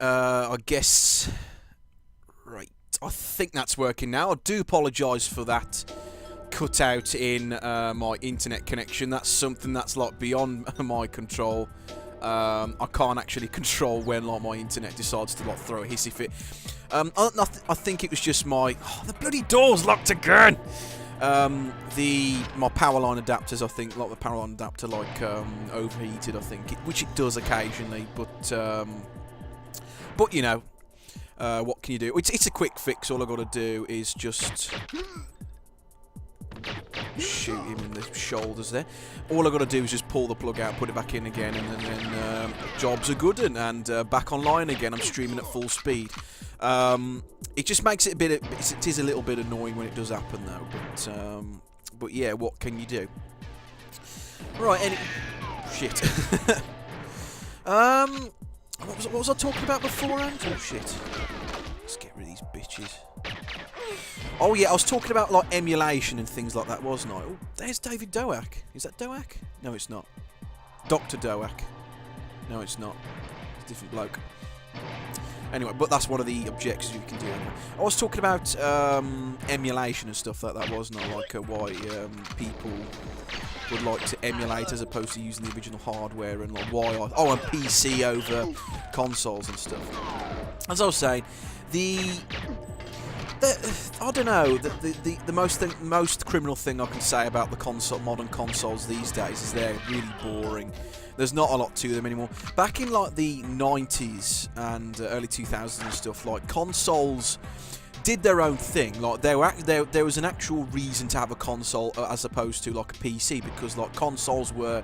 I guess... Right. I think that's working now. I do apologise for that cutout in my internet connection. That's something that's like beyond my control. I can't actually control when like my internet decides to like throw a hissy fit. I think it was just my... Oh, the bloody door's locked again! My power line adapters, I think, like the power line adapter, like overheated, I think, which it does occasionally, but you know, what can you do? It's a quick fix. All I got to do is just shoot him in the shoulders there. All I got to do is just pull the plug out, put it back in again, and then jobs are good and back online again. I'm streaming at full speed. It just makes it a bit. It is a little bit annoying when it does happen though. But yeah, what can you do? Right. Shit. What was I talking about beforehand? Oh shit. Let's get rid of these bitches. Oh yeah, I was talking about like emulation and things like that, wasn't I? Oh, there's David Doak. Is that Doak? No, it's not. Dr. Doak. No, it's not. It's a different bloke. Anyway, but that's one of the objectives you can do anyway. I was talking about emulation and stuff like that, wasn't I? Like why people would like to emulate as opposed to using the original hardware, and like why and PC over consoles and stuff. As I was saying, I don't know, the most criminal thing I can say about the modern consoles these days is they're really boring. There's not a lot to them anymore. Back in like the 90s and early 2000s and stuff, like consoles did their own thing. Like there was an actual reason to have a console as opposed to like a PC, because like consoles were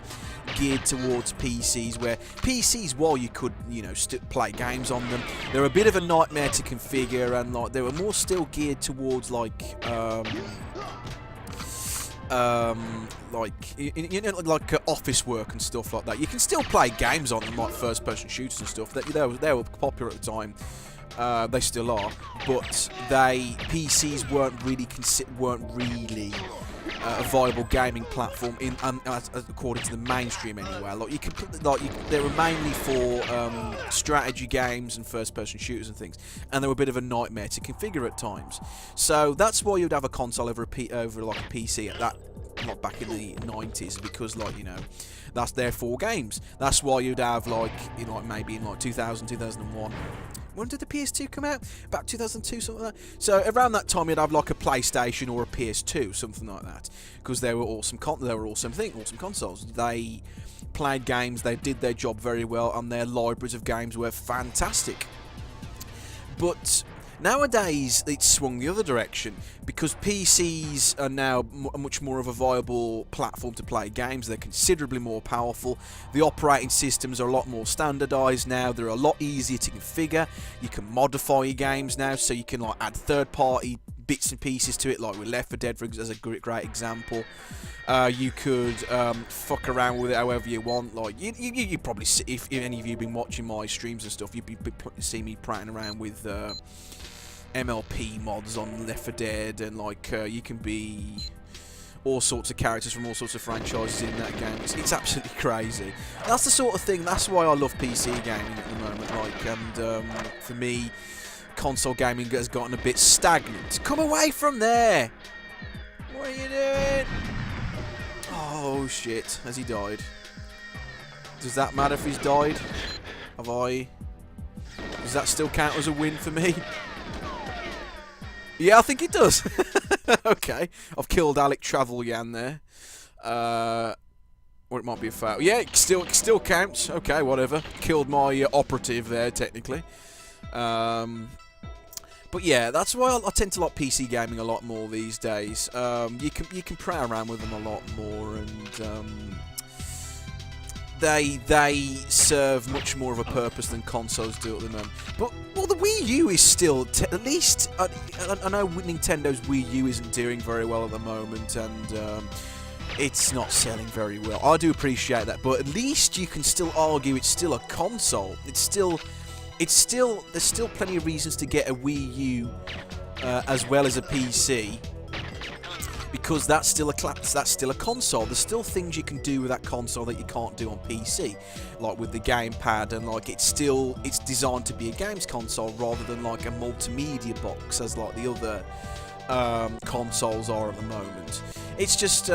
geared towards PCs, where PCs, while you could play games on them, they were a bit of a nightmare to configure, and like they were more still geared towards like office work and stuff like that. You can still play games on them, like first-person shooters and stuff. They were popular at the time. They still are, but PCs weren't really a viable gaming platform according to the mainstream anyway. They were mainly for strategy games and first-person shooters and things, and they were a bit of a nightmare to configure at times. So that's why you'd have a console over like a PC at that. Not back in the 90s, because that's their for games. That's why you'd have maybe in 2000, 2001. When did the PS2 come out? About 2002, something like that. So around that time, you'd have like a PlayStation or a PS2, something like that, because they were awesome. Awesome consoles. They played games. They did their job very well, and their libraries of games were fantastic. But nowadays, it's swung the other direction, because PCs are now much more of a viable platform to play games. They're considerably more powerful. The operating systems are a lot more standardised now. They're a lot easier to configure. You can modify your games now, so you can add third-party bits and pieces to it, like with Left 4 Dead as a great example. You could fuck around with it however you want. Like you probably see, if any of you have been watching my streams and stuff, you'd see me prattling around with MLP mods on Left 4 Dead, and you can be all sorts of characters from all sorts of franchises in that game. It's absolutely crazy. That's the sort of thing. That's why I love PC gaming at the moment. And for me, console gaming has gotten a bit stagnant. Come away from there! What are you doing? Oh shit! Has he died? Does that matter if he's died? Does that still count as a win for me? Yeah, I think it does. Okay, I've killed Alec Travelyan there. Or it might be a foul. Yeah, it still counts. Okay, whatever. Killed my operative there, technically. But yeah, that's why I tend to like PC gaming a lot more these days. You can play around with them a lot more, and they serve much more of a purpose than consoles do at the moment. But the Wii U is still, at least, I know Nintendo's Wii U isn't doing very well at the moment, and it's not selling very well. I do appreciate that, but at least you can still argue it's still a console. There's still plenty of reasons to get a Wii U as well as a PC. because that's still a console. There's still things you can do with that console that you can't do on PC, like with the gamepad, and like it's designed to be a games console rather than like a multimedia box as like the other consoles are at the moment. It's just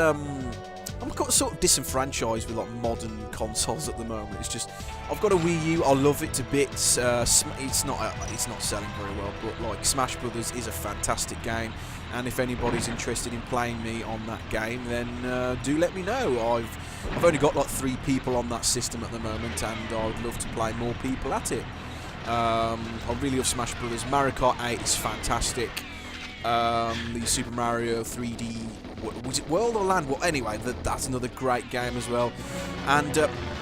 I'm sort of disenfranchised with like modern consoles at the moment. It's just I've got a Wii U. I love it to bits. It's not selling very well, but like Smash Brothers is a fantastic game. And if anybody's interested in playing me on that game, then do let me know. I've only got like 3 people on that system at the moment, and I'd love to play more people at it. I really love Smash Brothers. Mario Kart 8 is fantastic. The Super Mario 3D, was it World or Land? Well, anyway, that's another great game as well. And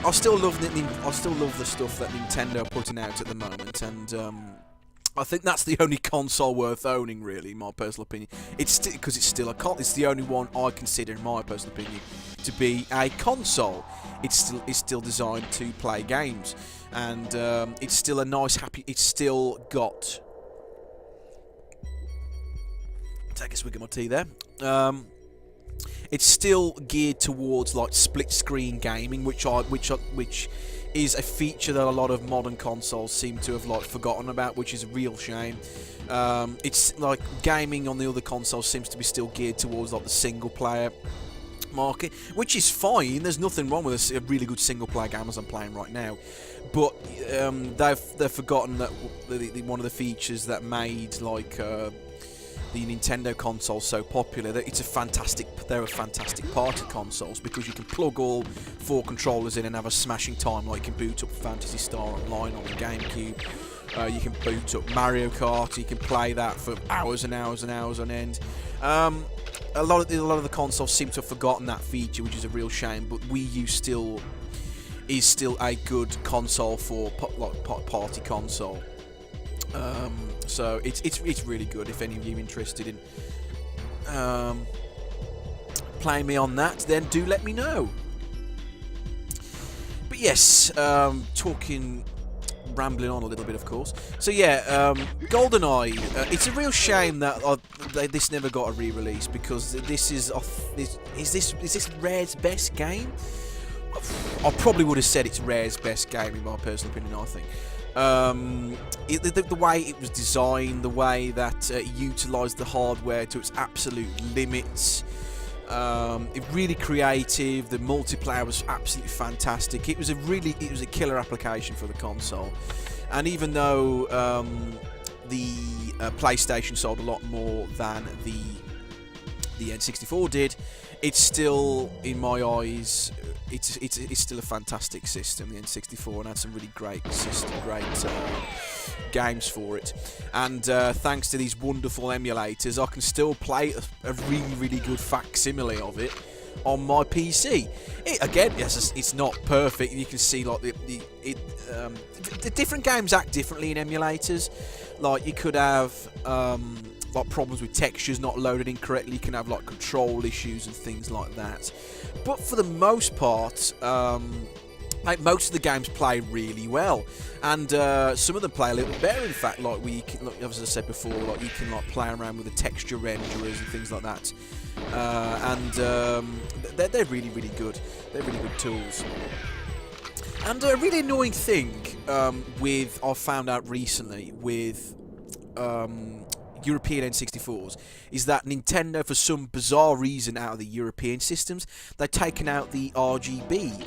I still love the stuff that Nintendo are putting out at the moment, and I think that's the only console worth owning, really, in my personal opinion. It's because it's still a console. It's the only one I consider, in my personal opinion, to be a console. It's still designed to play games, and it's still a nice, happy. It's still got. Take a swig of my tea there. It's still geared towards like split-screen gaming, which is a feature that a lot of modern consoles seem to have like forgotten about, which is a real shame. It's like gaming on the other consoles seems to be still geared towards like the single-player market, which is fine. There's nothing wrong with a really good single-player game as I'm playing right now, but they've forgotten that one of the features that made like the Nintendo console so popular, that they're a fantastic party consoles, because you can plug all 4 controllers in and have a smashing time. Like you can boot up Phantasy Star Online on the GameCube, you can boot up Mario Kart, you can play that for hours and hours and hours on end. A lot of the consoles seem to have forgotten that feature, which is a real shame, but Wii U is still a good console for party console. So it's really good. If any of you are interested in playing me on that, then do let me know. But yes, rambling on a little bit, of course. So yeah, Goldeneye. It's a real shame that this never got a re-release, because this is this Rare's best game? I probably would have said it's Rare's best game in my personal opinion. I think. The way it was designed, the way that it utilised the hardware to its absolute limits, it really creative. The multiplayer was absolutely fantastic. It was a killer application for the console. And even though the PlayStation sold a lot more than the N64 did, it's still, in my eyes, it's still a fantastic system, the N64, and had some really great games for it. And thanks to these wonderful emulators, I can still play a really, really good facsimile of it on my PC. Again, yes, it's not perfect. You can see like the different games act differently in emulators. Like you could have like problems with textures not loaded in correctly. You can have like control issues and things like that. But for the most part, like most of the games play really well, and some of them play a little bit better. In fact, like as I said before, like you can like play around with the texture renderers and things like that, and they're really, really good. They're really good tools. And a really annoying thing I've found out recently with European N64s is that Nintendo, for some bizarre reason, out of the European systems, they've taken out the RGB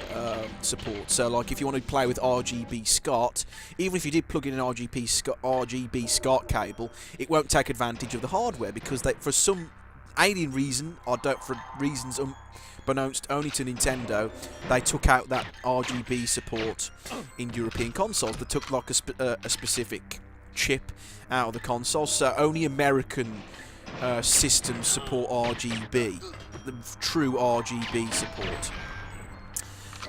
support. So, like, if you want to play with RGB SCART, even if you did plug in an RGB SCART cable, it won't take advantage of the hardware, because they, for some alien reason, for reasons unbeknownst only to Nintendo, they took out that RGB support in European consoles. They took like a specific chip out of the console, so only American systems support RGB, the true RGB support.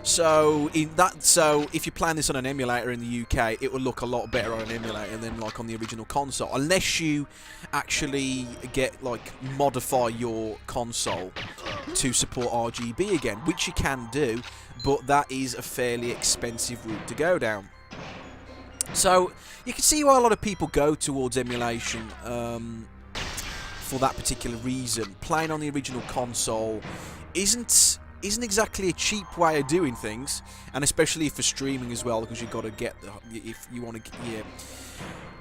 So if you're playing this on an emulator in the UK, it will look a lot better on an emulator than like on the original console, unless you actually modify your console to support RGB again, which you can do, but that is a fairly expensive route to go down. So you can see why a lot of people go towards emulation for that particular reason. Playing on the original console isn't exactly a cheap way of doing things, and especially for streaming as well, because you've got to get if you want to get. Yeah.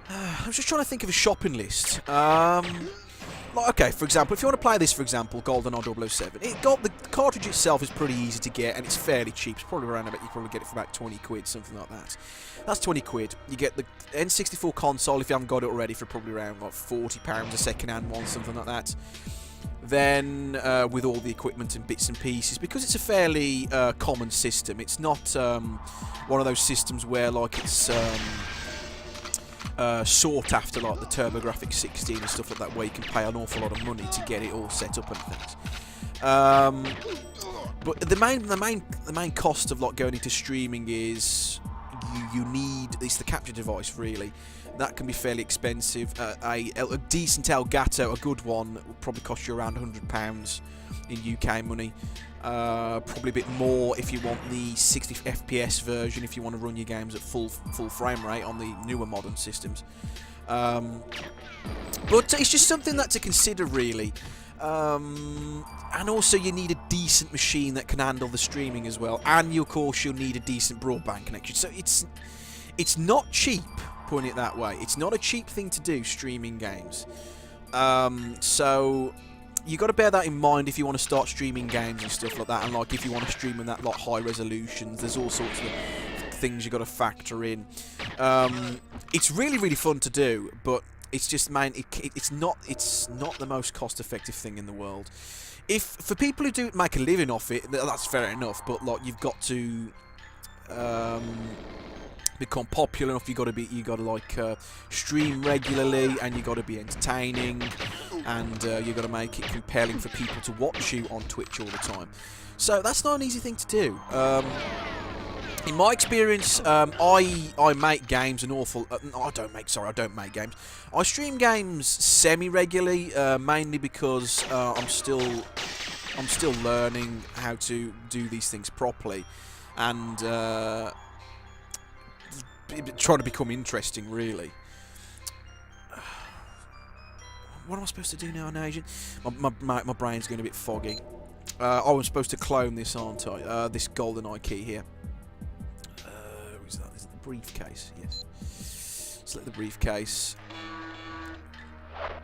I was just trying to think of a shopping list. Like, okay, for example, if you want to play this, for example, Goldeneye 007, the cartridge itself is pretty easy to get, and it's fairly cheap. It's probably around about, you probably get it for about 20 quid, something like that. That's 20 quid. You get the N64 console, if you haven't got it already, for probably around like £40 a second-hand one, something like that. Then, with all the equipment and bits and pieces, because it's a fairly common system. It's not one of those systems where, like, it's sought after, like the TurboGrafx 16 and stuff like that, where you can pay an awful lot of money to get it all set up and things. But the main cost of, like, going into streaming is you need, it's the capture device, really. That can be fairly expensive. A decent Elgato, a good one, will probably cost you around £100 in UK money. Probably a bit more if you want the 60 FPS version, if you want to run your games at full frame rate on the newer modern systems. But it's just something that to consider, really. And also you need a decent machine that can handle the streaming as well, and of course you'll need a decent broadband connection. So it's not cheap, putting it that way. It's not a cheap thing to do, streaming games. So you got to bear that in mind if you want to start streaming games and stuff like that. And like if you want to stream in that like high resolutions, there's all sorts of things you got to factor in. It's really fun to do, but it's just, man, it's not the most cost-effective thing in the world. If for people who do make a living off it, that's fair enough. But like you've got to become popular enough. You got to like stream regularly, and you got to be entertaining, and you got to make it compelling for people to watch you on Twitch all the time. So that's not an easy thing to do. In my experience, I make games an awful. I don't make games. I stream games semi-regularly, mainly because I'm still learning how to do these things properly, and trying to become interesting, really. What am I supposed to do now, Agent? My brain's going a bit foggy. I was supposed to clone this, aren't I? This Goldeneye key here. Is it the briefcase? Yes. Select the briefcase.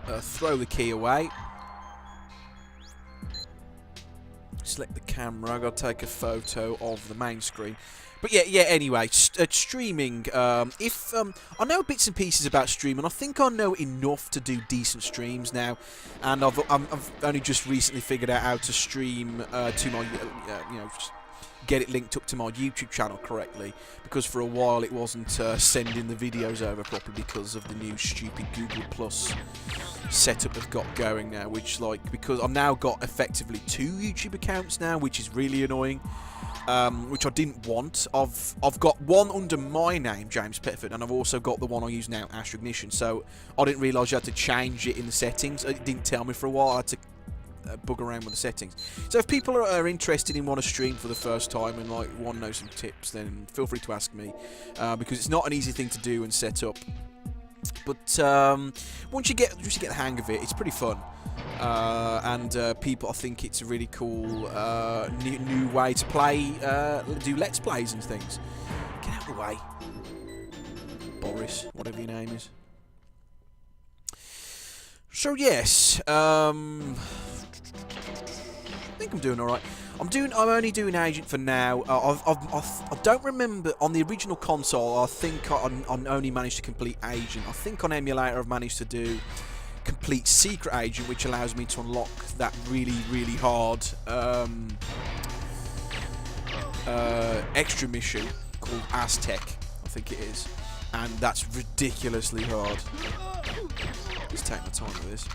Throw the key away. Select the camera. I've got to take a photo of the main screen. But yeah. Anyway, streaming. I know bits and pieces about streaming. I think I know enough to do decent streams now, and I've only just recently figured out how to stream to my get it linked up to my YouTube channel correctly, because for a while it wasn't sending the videos over properly because of the new stupid Google Plus setup they've got going now, which, like, because I've now got effectively 2 YouTube accounts now, which is really annoying, which I didn't want. I've got one under my name, James Petford, and I've also got the one I use now, Astro, so I didn't realise you had to change it in the settings. It didn't tell me for a while. I had to bug around with the settings. So if people are interested in want to stream for the first time and like want to know some tips, then feel free to ask me, because it's not an easy thing to do and set up. But once you get the hang of it, it's pretty fun, and people, I think it's a really cool new way to play, do let's plays and things. Get out of the way, Boris, whatever your name is. So yes, I think I'm doing all right. I'm only doing Agent for now. I don't remember on the original console. I think I only managed to complete Agent. I think on emulator I've managed to do complete Secret Agent, which allows me to unlock that really hard extra mission called Aztec, I think it is, and that's ridiculously hard. Just take my time with this.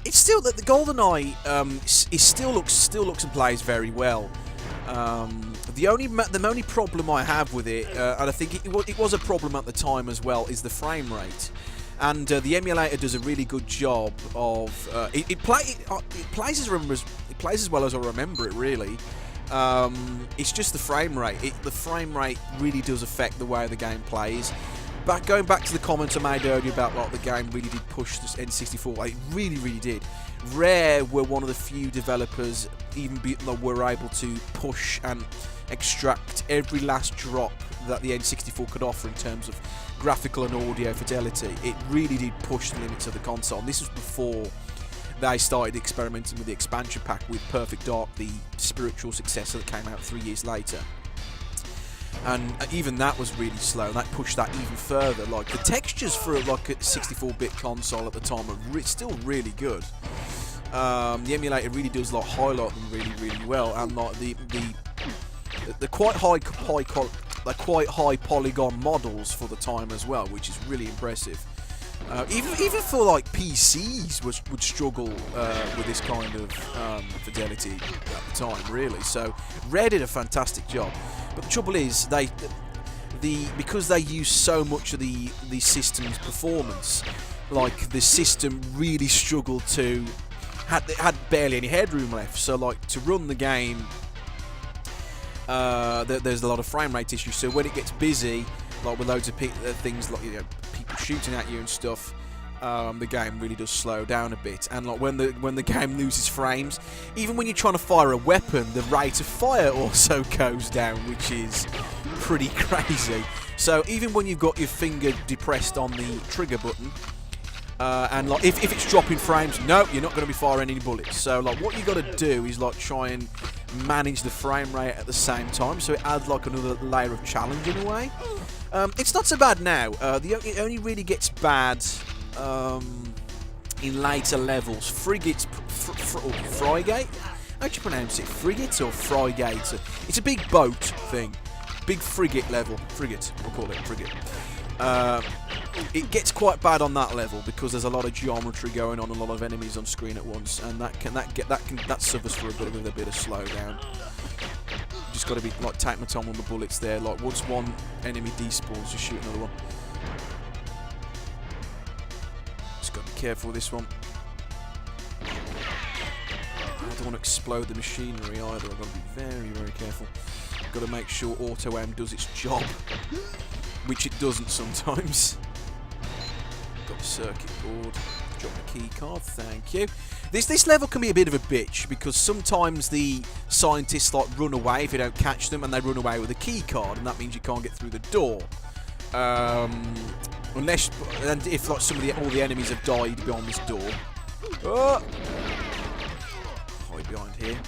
It's still that the Goldeneye still looks and plays very well. The only problem I have with it, and I think it was a problem at the time as well, is the frame rate. And the emulator does a really good job of it plays as well as I remember it, really. It's just the frame rate. The frame rate really does affect the way the game plays. going back to the comment I made earlier about like the game really did push this N64. Like, it really did. Rare were one of the few developers that were able to push and extract every last drop that the N64 could offer in terms of graphical and audio fidelity. It really did push the limits of the console. And this was before they started experimenting with the expansion pack with Perfect Dark, the spiritual successor that came out 3 years later. And even that was really slow, and that pushed that even further. Like, the textures for like a 64-bit console at the time are still really good. The emulator really does like highlight them really well, and like the quite high polygon models for the time as well, which is really impressive. Even for like PCs would struggle with this kind of fidelity at the time, really. So Rare did a fantastic job, but the trouble is because they use so much of the system's performance, like the system really struggled to had barely any headroom left. So like to run the game, there's a lot of frame rate issues. So when it gets busy, like with loads of things like people shooting at you and stuff, the game really does slow down a bit. And like when the game loses frames, even when you're trying to fire a weapon, the rate of fire also goes down, which is pretty crazy. So even when you've got your finger depressed on the trigger button, and like if it's dropping frames, no, you're not going to be firing any bullets. So like what you got to do is like try and manage the frame rate at the same time, so it adds like another layer of challenge in a way. It's not so bad now. It only really gets bad in later levels. Frigate. How do you pronounce it? Frigate or Frigate? It's a big boat thing. Big frigate level. Frigate. We'll call it frigate. It gets quite bad on that level because there's a lot of geometry going on, a lot of enemies on screen at once, and that suffers for a bit of slowdown. Just got to be like take my time on the bullets there. Like once one enemy despawns, just shoot another one. Just got to be careful with this one. I don't want to explode the machinery either. I've got to be very careful. Got to make sure auto aim does its job, which it doesn't sometimes. Got a circuit board. Drop the key card, thank you. This level can be a bit of a bitch because sometimes the scientists like run away if you don't catch them, and they run away with a key card, and that means you can't get through the door. Unless, and if like all the enemies have died behind this door. Oh! Hide behind here.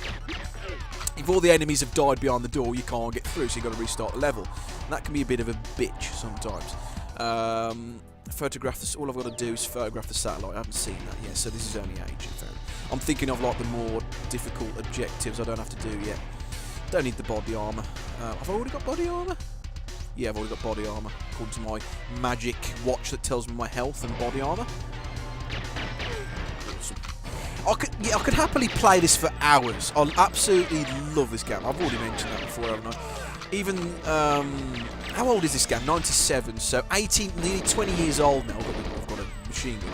If all the enemies have died behind the door, you can't get through, so you've got to restart the level. And that can be a bit of a bitch sometimes. All I've got to do is photograph the satellite. I haven't seen that yet, so this is only agent. I'm thinking of like the more difficult objectives I don't have to do yet. Don't need the body armor. Have I already got body armor? Yeah, I've already got body armor, according to my magic watch that tells me my health and body armor. I could happily play this for hours. I absolutely love this game. I've already mentioned that before, haven't I? Even, how old is this game? 97, so 18, nearly 20 years old now. I've got a machine gun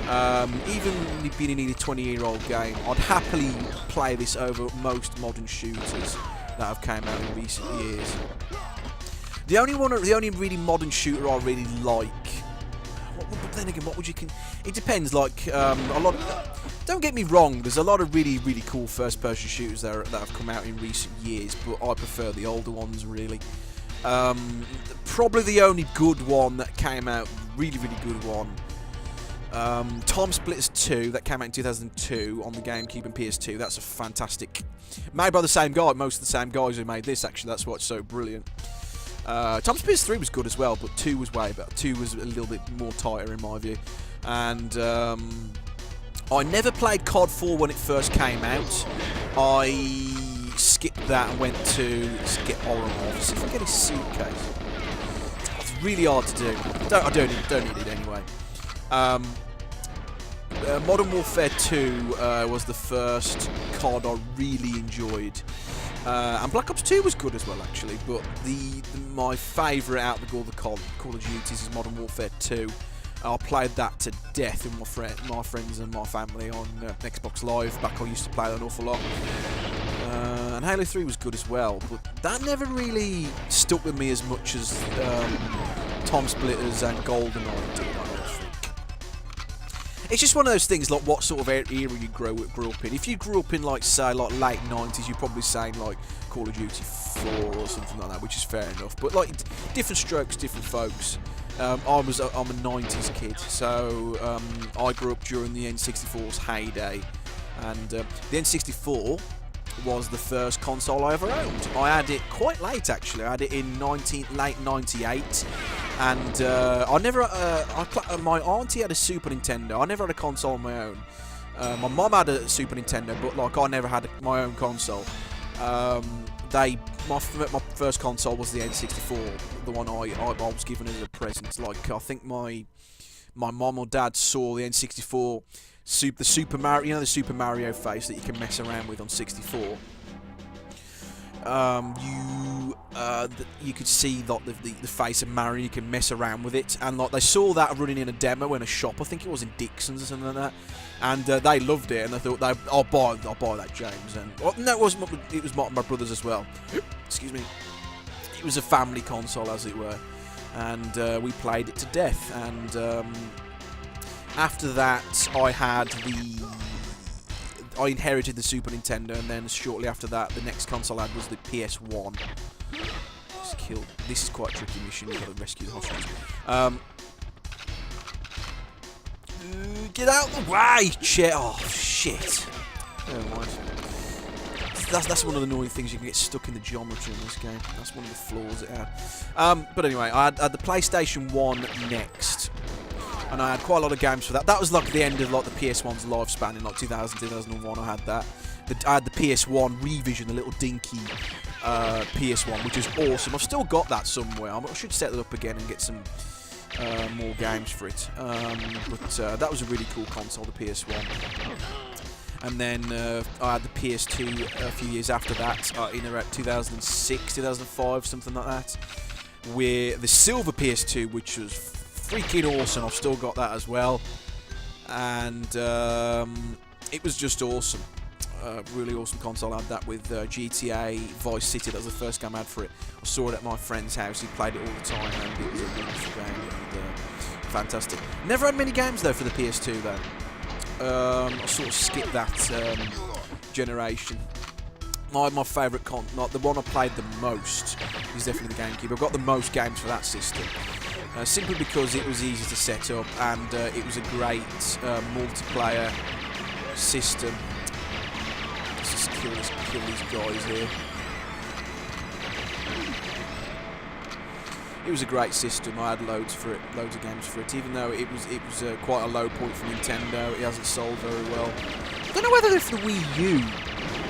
now. Even being a nearly 20-year-old game, I'd happily play this over most modern shooters that have came out in recent years. The only really modern shooter I really like. But then again, what would you? It depends. Like a lot. Don't get me wrong. There's a lot of really cool first-person shooters that have come out in recent years, but I prefer the older ones really. Probably the only good one that came out, really good one. Time Splitters 2 that came out in 2002 on the GameCube and PS2. That's a fantastic. Made by the same guy. Most of the same guys who made this. Actually, that's what's so brilliant. Time Splitters 3 was good as well, but 2 was way better. 2 was a little bit more tighter in my view. And I never played COD 4 when it first came out. I skipped that and went to get Oramov. See if I can get his suitcase. It's really hard to do. I don't need it anyway. Modern Warfare 2 was the first COD I really enjoyed. And Black Ops 2 was good as well, actually, but my favourite out of all the Call of Duties is Modern Warfare 2. I played that to death with my friends and my family on Xbox Live. Back I used to play that an awful lot. And Halo 3 was good as well, but that never really stuck with me as much as Time Splitters and Goldeneye did, I think. It's just one of those things, like what sort of era you grew up in. If you grew up in, like, say, like late 90s, you're probably saying like Call of Duty 4 or something like that, which is fair enough. But like different strokes, different folks. I'm a 90s kid, so I grew up during the N64's heyday, and the N64 was the first console I ever owned. I had it quite late, actually. I had it in late 98, and my auntie had a Super Nintendo. I never had a console on my own. My mum had a Super Nintendo, but like I never had my own console. My first console was the N64, the one I was given as a present. Like, I think my mum or dad saw the N64, the Super Mario, you know, the Super Mario face that you can mess around with on 64. You could see like the face of Mario. You can mess around with it, and like they saw that running in a demo in a shop. I think it was in Dixon's or something like that, and they loved it. And they thought, I'll buy that, James. And well, no, it was my brother's as well. Excuse me. It was a family console, as it were, and we played it to death. And after that, I inherited the Super Nintendo, and then shortly after that, the next console I had was the PS1. This is quite a tricky mission. You've got to rescue the hostages. Get out of the way, shit! Oh shit! Never mind. That's one of the annoying things. You can get stuck in the geometry in this game. That's one of the flaws it had. But anyway, I had the PlayStation 1 next, and I had quite a lot of games for that. That was like the end of like the PS1's lifespan in like 2000, 2001. I had that. I had the PS1 revision, the little dinky PS1, which is awesome. I've still got that somewhere. I should set it up again and get some more games for it. But that was a really cool console, the PS1. And then I had the PS2 a few years after that, in around 2006, 2005, something like that. With the silver PS2, which was freaking awesome. I've still got that as well. And it was just awesome. Really awesome console. I had that with GTA Vice City. That was the first game I had for it. I saw it at my friend's house. He played it all the time, and it was a wonderful game and fantastic. Never had many games though for the PS2 though. I sort of skipped that generation. My favourite the one I played the most is definitely the GameCube. I've got the most games for that system. Simply because it was easy to set up, and it was a great multiplayer system. Let's just kill these guys here. It was a great system. I had loads of games for it. Even though it was quite a low point for Nintendo, it hasn't sold very well. I don't know whether if the Wii U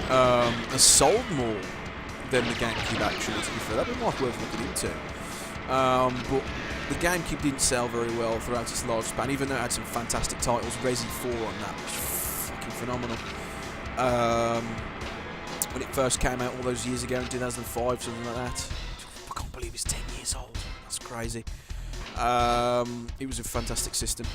has sold more than the GameCube actually. To be fair, that might be worth looking into. But the GameCube didn't sell very well throughout its lifespan, even though it had some fantastic titles. Resi 4 on that was fucking phenomenal. When it first came out all those years ago in 2005, something like that. I can't believe it's 10 years old. That's crazy. It was a fantastic system.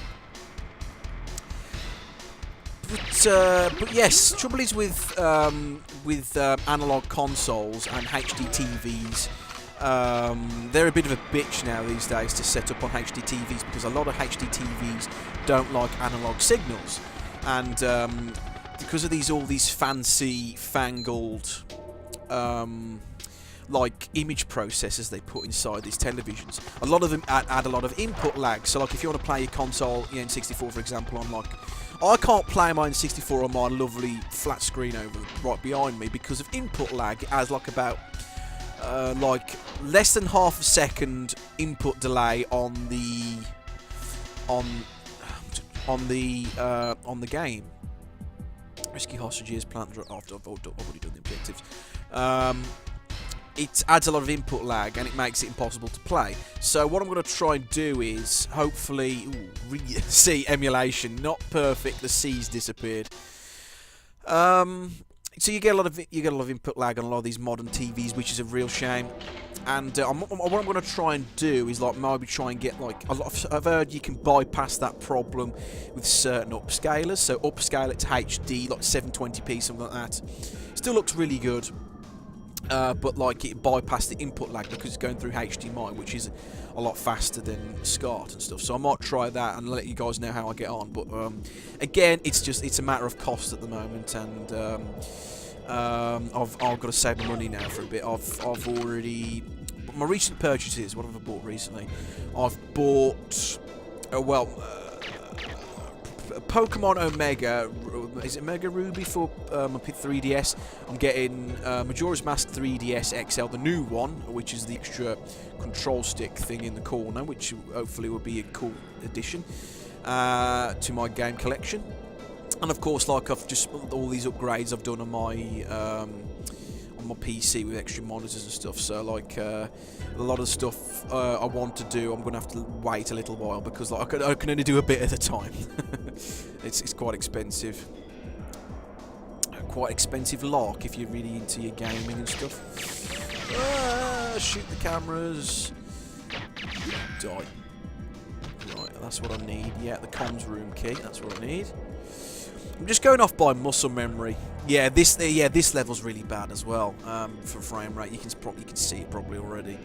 But yes, trouble is with analog consoles and HD TVs. They're a bit of a bitch now these days to set up on HD TVs, because a lot of HD TVs don't like analog signals, and because of all these fancy fangled like image processors they put inside these televisions, a lot of them add a lot of input lag. So like if you want to play your console, your N64 for example, on like, I can't play my N64 on my lovely flat screen over right behind me because of input lag. It has like about like less than half a second input delay on the game. Rescue hostages, plant after I've already done the objectives. It adds a lot of input lag and it makes it impossible to play. So what I'm going to try and do is hopefully see emulation. Not perfect. The C's disappeared. So you get a lot of input lag on a lot of these modern TVs, which is a real shame. And what I'm going to try and do is like maybe try and get like a lot of. I've heard you can bypass that problem with certain upscalers. So upscale it to HD, like 720p, something like that. Still looks really good. but like it bypassed the input lag because it's going through HDMI, which is a lot faster than SCART and stuff. So I might try that and let you guys know how I get on. But again, it's a matter of cost at the moment, and I've got to save my money now for a bit. I've already my recent purchases. What have I bought recently? I've bought Pokemon Omega, is it Mega Ruby for my 3DS? I'm getting Majora's Mask 3DS XL, the new one, which is the extra control stick thing in the corner, which hopefully will be a cool addition to my game collection. And of course, like I've just all these upgrades I've done on my PC with extra monitors and stuff. So like a lot of stuff I want to do, I'm gonna have to wait a little while because like I can only do a bit at a time. It's quite expensive. Quite expensive lark if you're really into your gaming and stuff. Shoot the cameras. Die. Right, that's what I need. Yeah, the comms room key. That's what I need. I'm just going off by muscle memory. Yeah, this level's really bad as well for frame rate. You can see it probably already.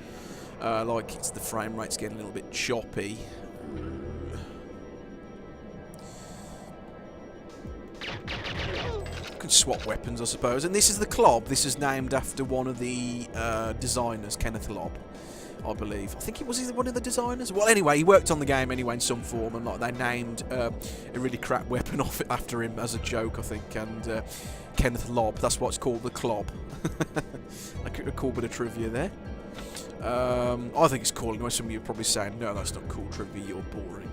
Like the frame rate's getting a little bit choppy. Can swap weapons, I suppose. And this is the Klob. This is named after one of the designers, Kenneth Lobb, I believe. I think he was one of the designers. Well, anyway, he worked on the game anyway in some form, and like they named a really crap weapon off it after him as a joke, I think. And Kenneth Lobb, that's why it's called the Klob. Like a cool bit of trivia there. I think it's cool. Anyway, some of you are probably saying, no, that's not cool trivia. You're boring.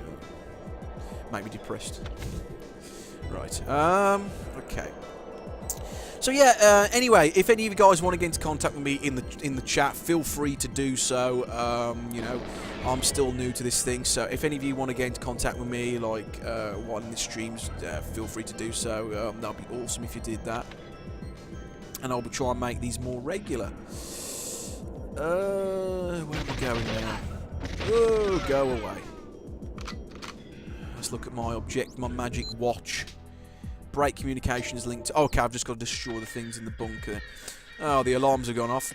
Make me depressed. Right. Okay. So yeah, anyway, if any of you guys want to get into contact with me in the chat, feel free to do so. You know, I'm still new to this thing, so if any of you want to get into contact with me, like while in the streams, feel free to do so. That'd be awesome if you did that, and I'll be trying to make these more regular. Where am I going now? Oh, go away. Let's look at my magic watch. Break communication is linked to... Okay, I've just got to destroy the things in the bunker. Oh, the alarms have gone off.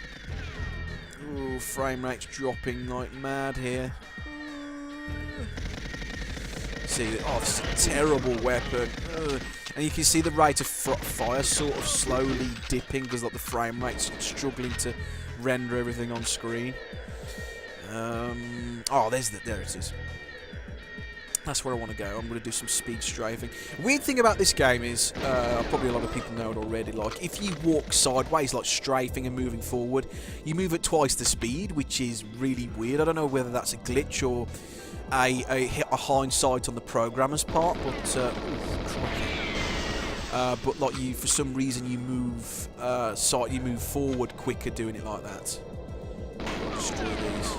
Ooh, frame rate's dropping like mad here. See, oh, this is a terrible weapon. And you can see the rate of fire sort of slowly dipping because like the frame rate's struggling to render everything on screen. Oh, there it is. That's where I want to go. I'm going to do some speed strafing. Weird thing about this game is, probably a lot of people know it already, like, if you walk sideways, like strafing and moving forward, you move at twice the speed, which is really weird. I don't know whether that's a glitch or a hindsight on the programmer's part, but like for some reason you move forward quicker doing it like that. Destroy these.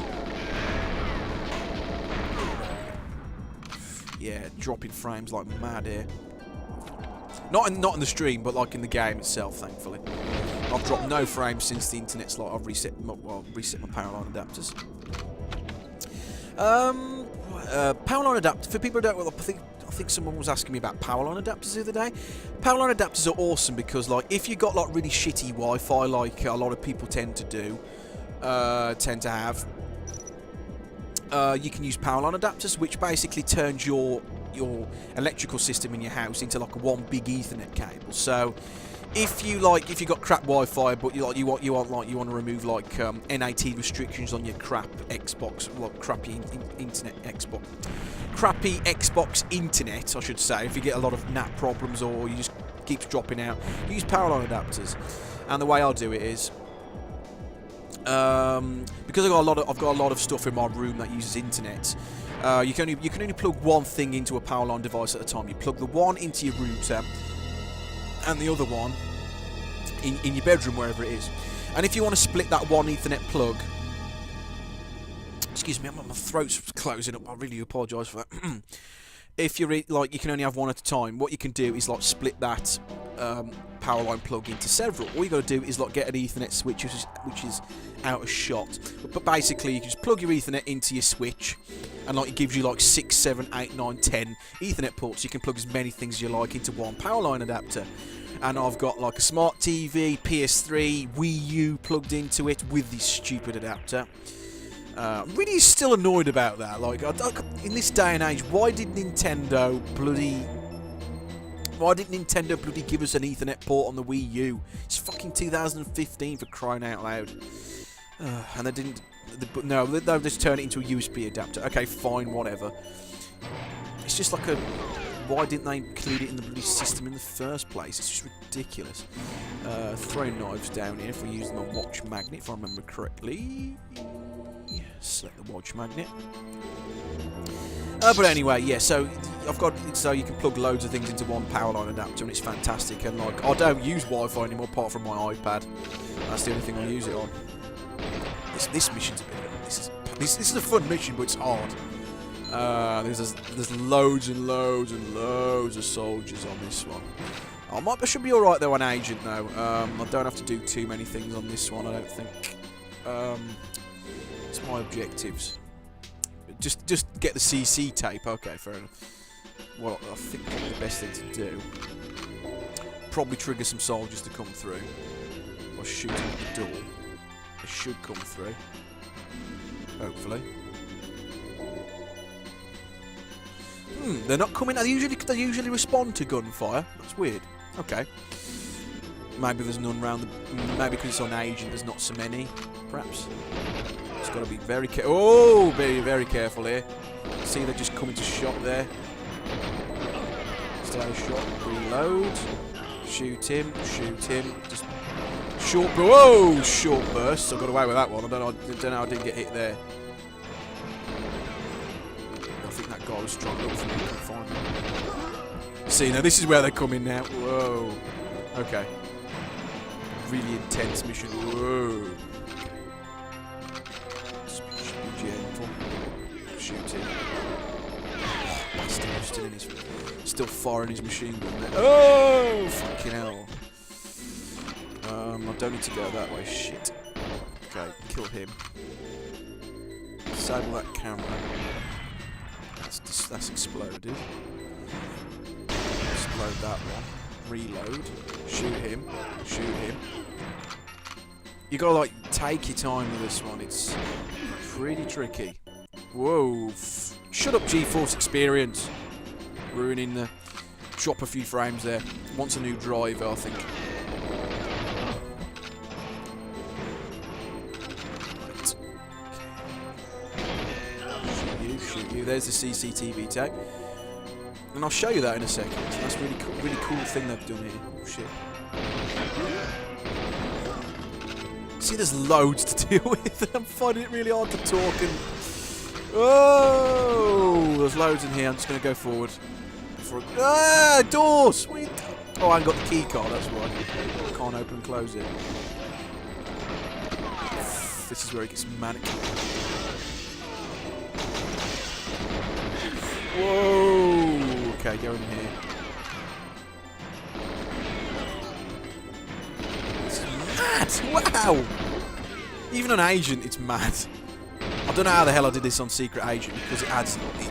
Yeah, dropping frames like mad here. Not in the stream, but like in the game itself, thankfully. I've dropped no frames since the internet's like I've reset my power line adapters. Power line adapter. For people who don't, well, I think someone was asking me about power line adapters the other day. Power line adapters are awesome because like if you got like really shitty Wi-Fi, like a lot of people tend to have. You can use power line adapters, which basically turns your electrical system in your house into like one big Ethernet cable. So, if you got crap Wi-Fi, but you want to remove like NAT restrictions on your crap Xbox, like crappy Xbox internet, I should say. If you get a lot of NAT problems or you just keeps dropping out, use power line adapters. And the way I'll do it is. Because I've got a lot of stuff in my room that uses internet. You can only plug one thing into a power line device at a time. You plug the one into your router, and the other one in your bedroom, wherever it is. And if you want to split that one Ethernet plug, excuse me, my throat's closing up. I really apologise for that. If you're like, you can only have one at a time. What you can do is like split that power line plug into several. All you got to do is like get an Ethernet switch, which is out of shot. But basically, you can just plug your Ethernet into your switch, and like it gives you like 6, 7, 8, 9, 10 Ethernet ports. You can plug as many things as you like into one power line adapter. and I've got like a smart TV, PS3, Wii U plugged into it with this stupid adapter. I'm really still annoyed about that. Like, in this day and age, why didn't Nintendo bloody give us an Ethernet port on the Wii U? It's fucking 2015 for crying out loud. And they didn't. No, they'll just turn it into a USB adapter. Okay, fine, whatever. It's just like a. Why didn't they include it in the bloody system in the first place? It's just ridiculous. Throwing knives down here if we're using the watch magnet, if I remember correctly. Select the watch magnet. But anyway, yeah, so I've got it so you can plug loads of things into one power line adapter, and it's fantastic. And like, I don't use Wi-Fi anymore apart from my iPad. That's the only thing I use it on. This mission's a bit. This is a fun mission, but it's hard. There's loads and loads and loads of soldiers on this one. I should be all right though on Agent though. I don't have to do too many things on this one. I don't think. It's my objectives. Just get the CC tape. Okay, fair enough. Well, I think probably the best thing to do. Probably trigger some soldiers to come through. Or shoot them at the door. They should come through. Hopefully. They're not coming. They usually respond to gunfire. That's weird. Okay. Maybe there's none around the. Maybe because it's on Agent, there's not so many. Perhaps. It's got to be very careful. Oh, very careful here. See, they're just coming to shot there. Stay shot. Reload. Shoot him. Shoot him. Just short. Whoa! Short burst. I got away with that one. I don't know how I didn't get hit there. I think that guy was trying to look for me. I couldn't find him. See, now this is where they're coming now. Whoa. Okay. Really intense mission. Whoa. Just be gentle. Shoot him. Bastard, still firing his machine gun there. Oh, fucking hell. I don't need to go that way. Shit. Okay, kill him. Disable that camera. That's exploded. Explode that one. Reload. Shoot him. Shoot him. You gotta like take your time with this one. It's pretty tricky. Whoa! Shut up, GeForce Experience. Ruining the. Drop a few frames there. Wants a new driver, I think. Right. Shoot you. There's the CCTV tape. And I'll show you that in a second. That's really cool thing they've done here. Oh, shit. See, there's loads to deal with. I'm finding it really hard to talk and... Oh! There's loads in here. I'm just going to go forward. Ah! Doors! What are you doing? Oh, I haven't got the key card, that's why. I can't open and close it. This is where it gets manic. Whoa! Okay, go in here. It's mad! Wow! Even on Agent, it's mad. I don't know how the hell I did this on Secret Agent because it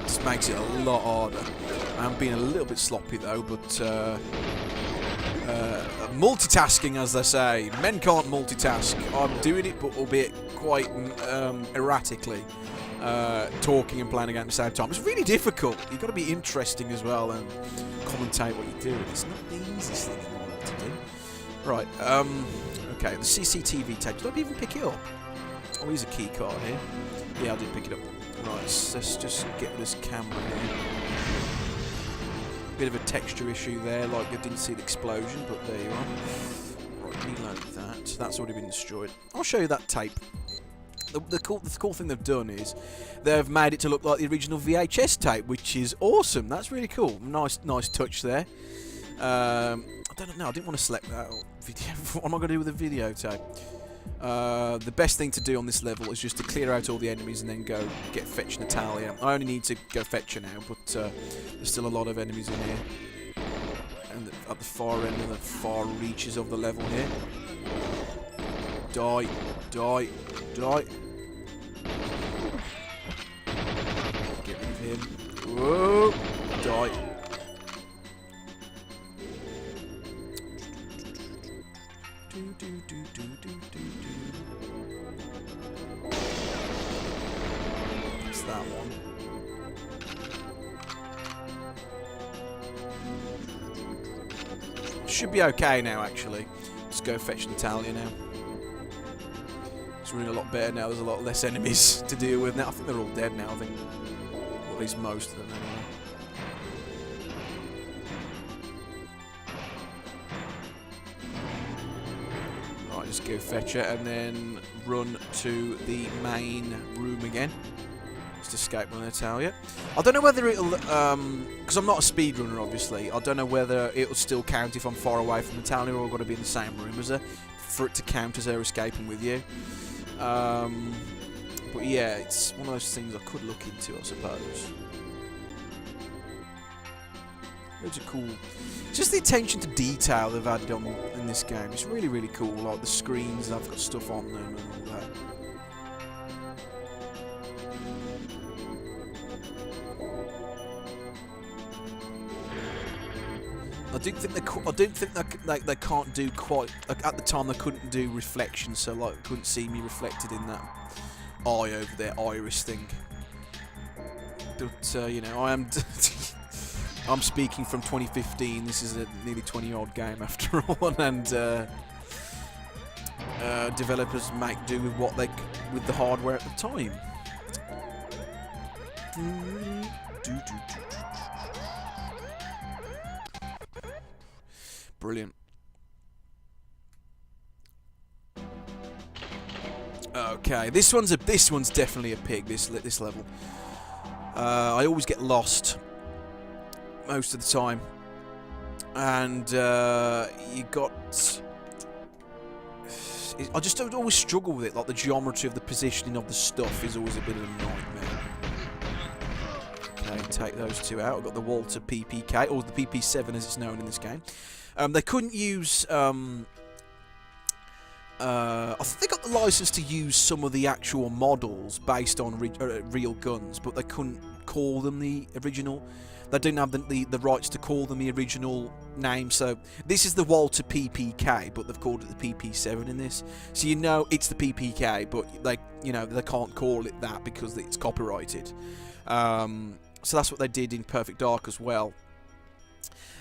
just makes it a lot harder. I'm being a little bit sloppy though, but multitasking, as they say. Men can't multitask. I'm doing it, but albeit quite erratically. Talking and playing a game at the same time. It's really difficult. You've got to be interesting as well and commentate what you're doing. It's not the easiest thing in the world to do. Right, okay, the CCTV tape. Did I even pick it up? Oh, here's a key card here. Yeah, I did pick it up. Right, let's just get this camera here. Bit of a texture issue there, like I didn't see the explosion, but there you are. Right, reload that. That's already been destroyed. I'll show you that tape. The cool thing they've done is they've made it to look like the original VHS tape, which is awesome. That's really cool. Nice touch there. I don't know. I didn't want to select that video. What am I going to do with the videotape? The best thing to do on this level is just to clear out all the enemies and then go get fetch Natalia. I only need to go fetch her now, but there's still a lot of enemies in here. And at the far end and the far reaches of the level here. Die, die, die. Get rid of him. Whoa, die. Should be okay now, actually. Let's go fetch Natalia now. It's running a lot better now. There's a lot less enemies to deal with now. I think they're all dead now, I think. Or at least most of them, anyway. Right, just go fetch her and then run to the main room again. Just escape with Natalia. I don't know whether it'll, because I'm not a speedrunner, obviously. I don't know whether it'll still count if I'm far away from Natalia or I've got to be in the same room as her for it to count as her escaping with you. But yeah, it's one of those things I could look into, I suppose. Loads of cool. Just the attention to detail they've added on in this game. It's really, really cool. Like the screens, I've got stuff on them and all that. I don't think they can't do quite. Like, at the time, they couldn't do reflections, so like couldn't see me reflected in that eye over there, iris thing. But you know, I am. I'm speaking from 2015. This is a nearly 20-year-old game after all, and developers make do with what they with the hardware at the time. Brilliant. Okay, this one's definitely a pig. This level. I always get lost most of the time, and you got. I just don't always struggle with it. Like the geometry of the positioning of the stuff is always a bit of a nightmare. Okay, take those two out. I've got the Walter PPK, or the PP7 as it's known in this game. They couldn't use. I think they got the license to use some of the actual models based on real guns, but they couldn't call them the original. They didn't have the rights to call them the original name. So this is the Walter PPK, but they've called it the PP7 in this. So you know it's the PPK, but they can't call it that because it's copyrighted. So that's what they did in Perfect Dark as well.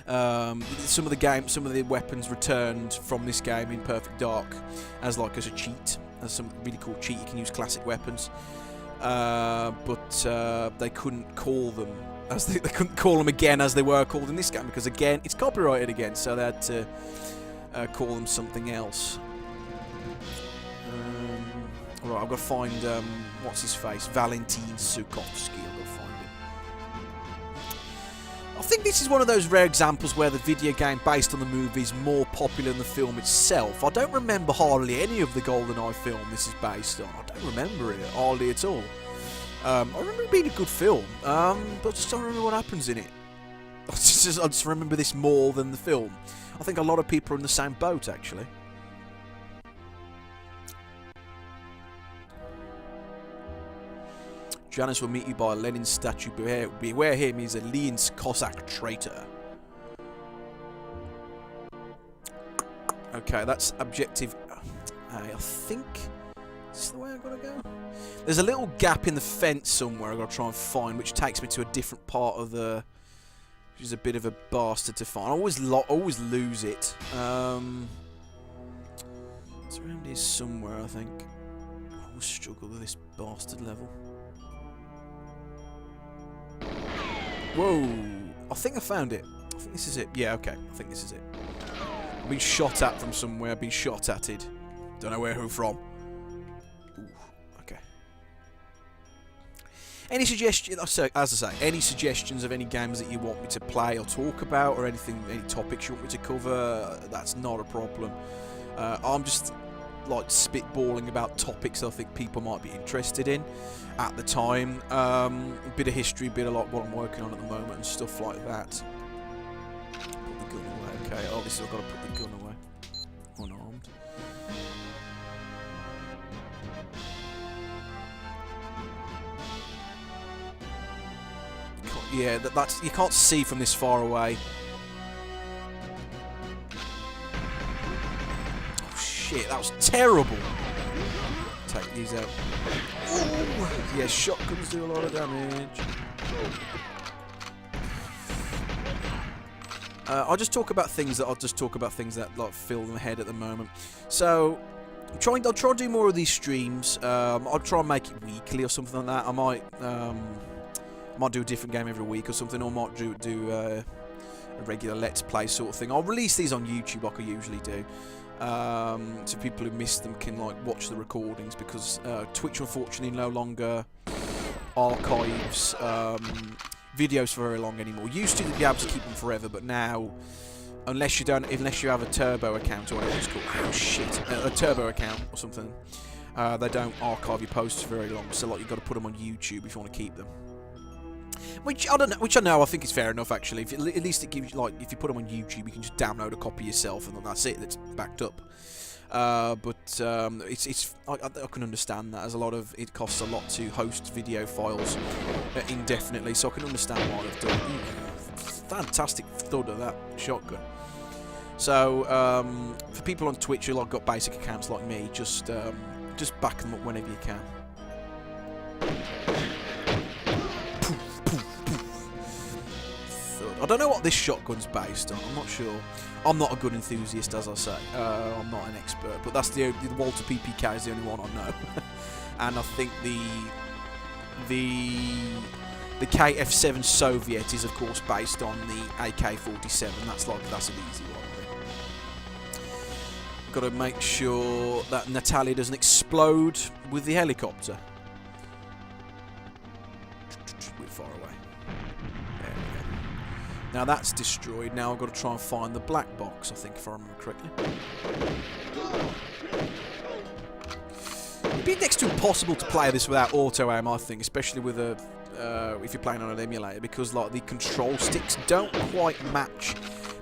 Some of the weapons returned from this game in Perfect Dark as a cheat, as some really cool cheat. You can use classic weapons, but they couldn't call them they couldn't call them again as they were called in this game because again it's copyrighted again, so they had to call them something else. Alright, I've got to find what's his face, Valentin Sukovsky. I've got to find him. I think this is one of those rare examples where the video game based on the movie is more popular than the film itself. I don't remember hardly any of the Goldeneye film this is based on. I don't remember it hardly at all. I remember it being a good film, but I just don't remember what happens in it. I just remember this more than the film. I think a lot of people are in the same boat, actually. Janus will meet you by Lenin's statue. Beware him, he's a Lenin's Cossack traitor. Okay, that's objective. I think this is the way I've got to go. There's a little gap in the fence somewhere I've got to try and find, which takes me to a different part of the... which is a bit of a bastard to find. I always lose it. It's around here somewhere, I think. I always struggle with this bastard level. Whoa! I think I found it. I think this is it. Yeah, okay. I think this is it. I've been shot at from somewhere. I've been shot at it. Don't know who from. Ooh, okay. Any suggestions? So, as I say, any suggestions of any games that you want me to play or talk about, or anything, any topics you want me to cover? That's not a problem. I'm just like spitballing about topics I think people might be interested in at the time. A bit of history, a bit of like what I'm working on at the moment and stuff like that. Put the gun away. Okay, obviously I've got to put the gun away. Unarmed. Yeah, that's you can't see from this far away. Shit, that was terrible. Take these out. Ooh. Yeah, shotguns do a lot of damage. I'll just talk about things that like fill my head at the moment. So I'll try to do more of these streams. I'll try and make it weekly or something like that. I might do a different game every week or something, or might do a regular Let's Play sort of thing. I'll release these on YouTube like I usually do, so people who missed them can like watch the recordings, because Twitch unfortunately no longer archives videos for very long anymore. Used to be able to keep them forever, but now, unless you have a turbo account or whatever it's called, oh shit, a turbo account or something, they don't archive your posts for very long. So like you've got to put them on YouTube if you want to keep them. Which I don't know. Which I know. I think it's fair enough actually. At least it gives you, like, if you put them on YouTube, you can just download a copy yourself, and that's it. That's backed up. But I can understand that, as it costs a lot to host video files indefinitely, so I can understand why they've done it. Fantastic thud of that shotgun. So for people on Twitch who like got basic accounts like me, just back them up whenever you can. I don't know what this shotgun's based on. I'm not sure. I'm not a good enthusiast, as I say. I'm not an expert, but that's the Walter PPK is the only one I know. And I think the KF7 Soviet is of course based on the AK-47. That's an easy one. Got to make sure that Natalia doesn't explode with the helicopter. We're far away. There we go. Now that's destroyed. Now I've got to try and find the black box, I think, if I remember correctly. It'd be next to impossible to play this without auto-aim, I think, especially with if you're playing on an emulator, because like the control sticks don't quite match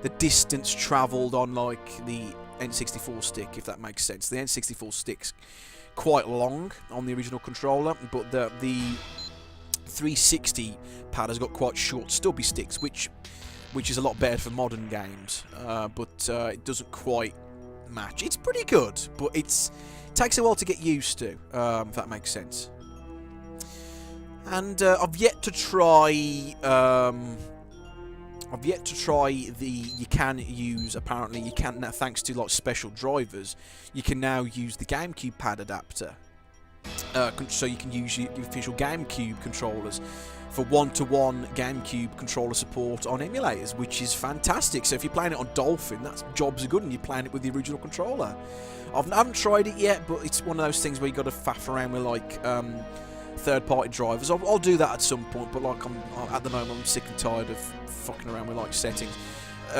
the distance travelled on like the N64 stick, if that makes sense. The N64 stick's quite long on the original controller, but the 360 pad has got quite short stubby sticks, which is a lot better for modern games, but it doesn't quite match. It's pretty good, but it takes a while to get used to, if that makes sense. And I've yet to try you can use, apparently you can now, thanks to like special drivers, you can now use the GameCube pad adapter. So you can use your official GameCube controllers for one-to-one GameCube controller support on emulators, which is fantastic. So if you're playing it on Dolphin, that's jobs are good, and you're playing it with the original controller. I haven't tried it yet, but it's one of those things where you got to faff around with like third-party drivers. I'll do that at some point, but like at the moment I'm sick and tired of fucking around with like settings.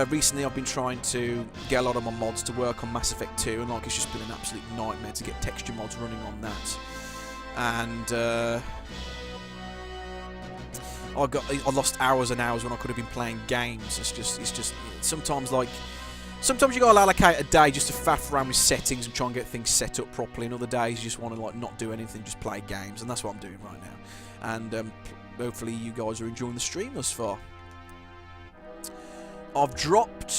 Recently I've been trying to get a lot of my mods to work on Mass Effect 2, and like it's just been an absolute nightmare to get texture mods running on that. And I lost hours and hours when I could have been playing games. It's just sometimes you gotta allocate a day just to faff around with settings and try and get things set up properly, and other days you just want to like not do anything, just play games, and that's what I'm doing right now. And hopefully you guys are enjoying the stream thus far. I've dropped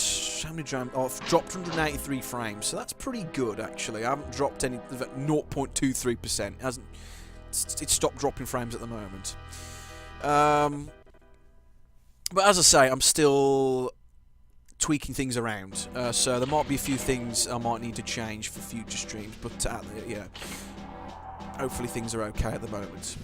183 frames, so that's pretty good actually. I haven't dropped any, 0.23%. It's stopped dropping frames at the moment. But as I say, I'm still tweaking things around, so there might be a few things I might need to change for future streams. But yeah, hopefully things are okay at the moment.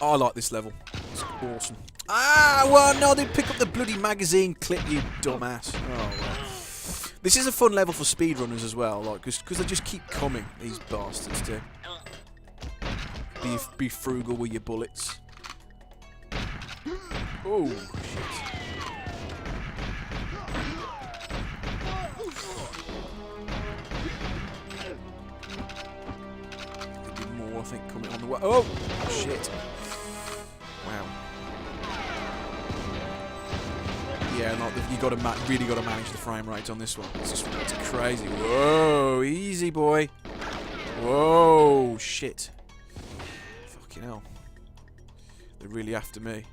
I like this level. It's awesome. Ah, well, no, they pick up the bloody magazine clip, you dumbass. Oh, well. This is a fun level for speedrunners as well, like, because they just keep coming, these bastards do. Be frugal with your bullets. Oh, shit. There'll be more, I think, coming on the way. Oh, shit. Wow. Yeah, like you got to really got to manage the frame rate on this one. It's crazy. Whoa, easy boy. Whoa, shit. Fucking hell. They're really after me.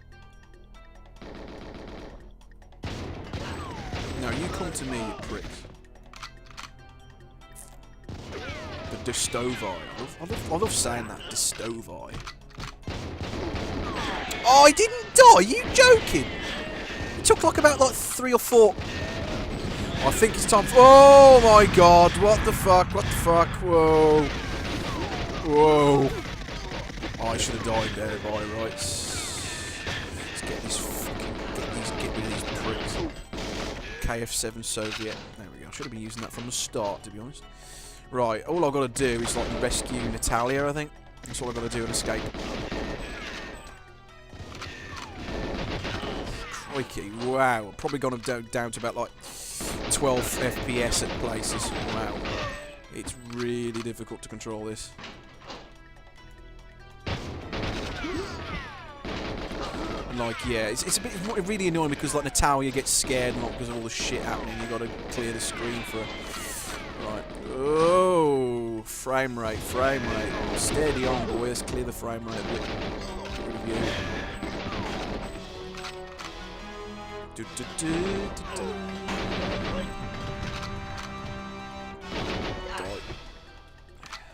No, you come to me, you pricks. The Distovi. I love saying that. Distovi. Oh, I didn't die! Are you joking? It took like about 3 or 4... I think it's time for... Oh my god, what the fuck, what the fuck, whoa. Whoa. Oh, I should have died there, boy, right. Let's get these fucking... Get rid of these pricks. KF7 Soviet. There we go. I should have been using that from the start, to be honest. Right, all I've got to do is like rescue Natalia, I think. That's all I've got to do and escape. Crikey, wow. I've probably gone down to about like 12 FPS at places. Wow. It's really difficult to control this. Like, yeah, it's a bit really annoying because like Natalia gets scared and not because of all the shit happening. You got to clear the screen for her. Right. Oh, frame rate. Steady on, boys. Clear the frame rate a bit. Get rid of you.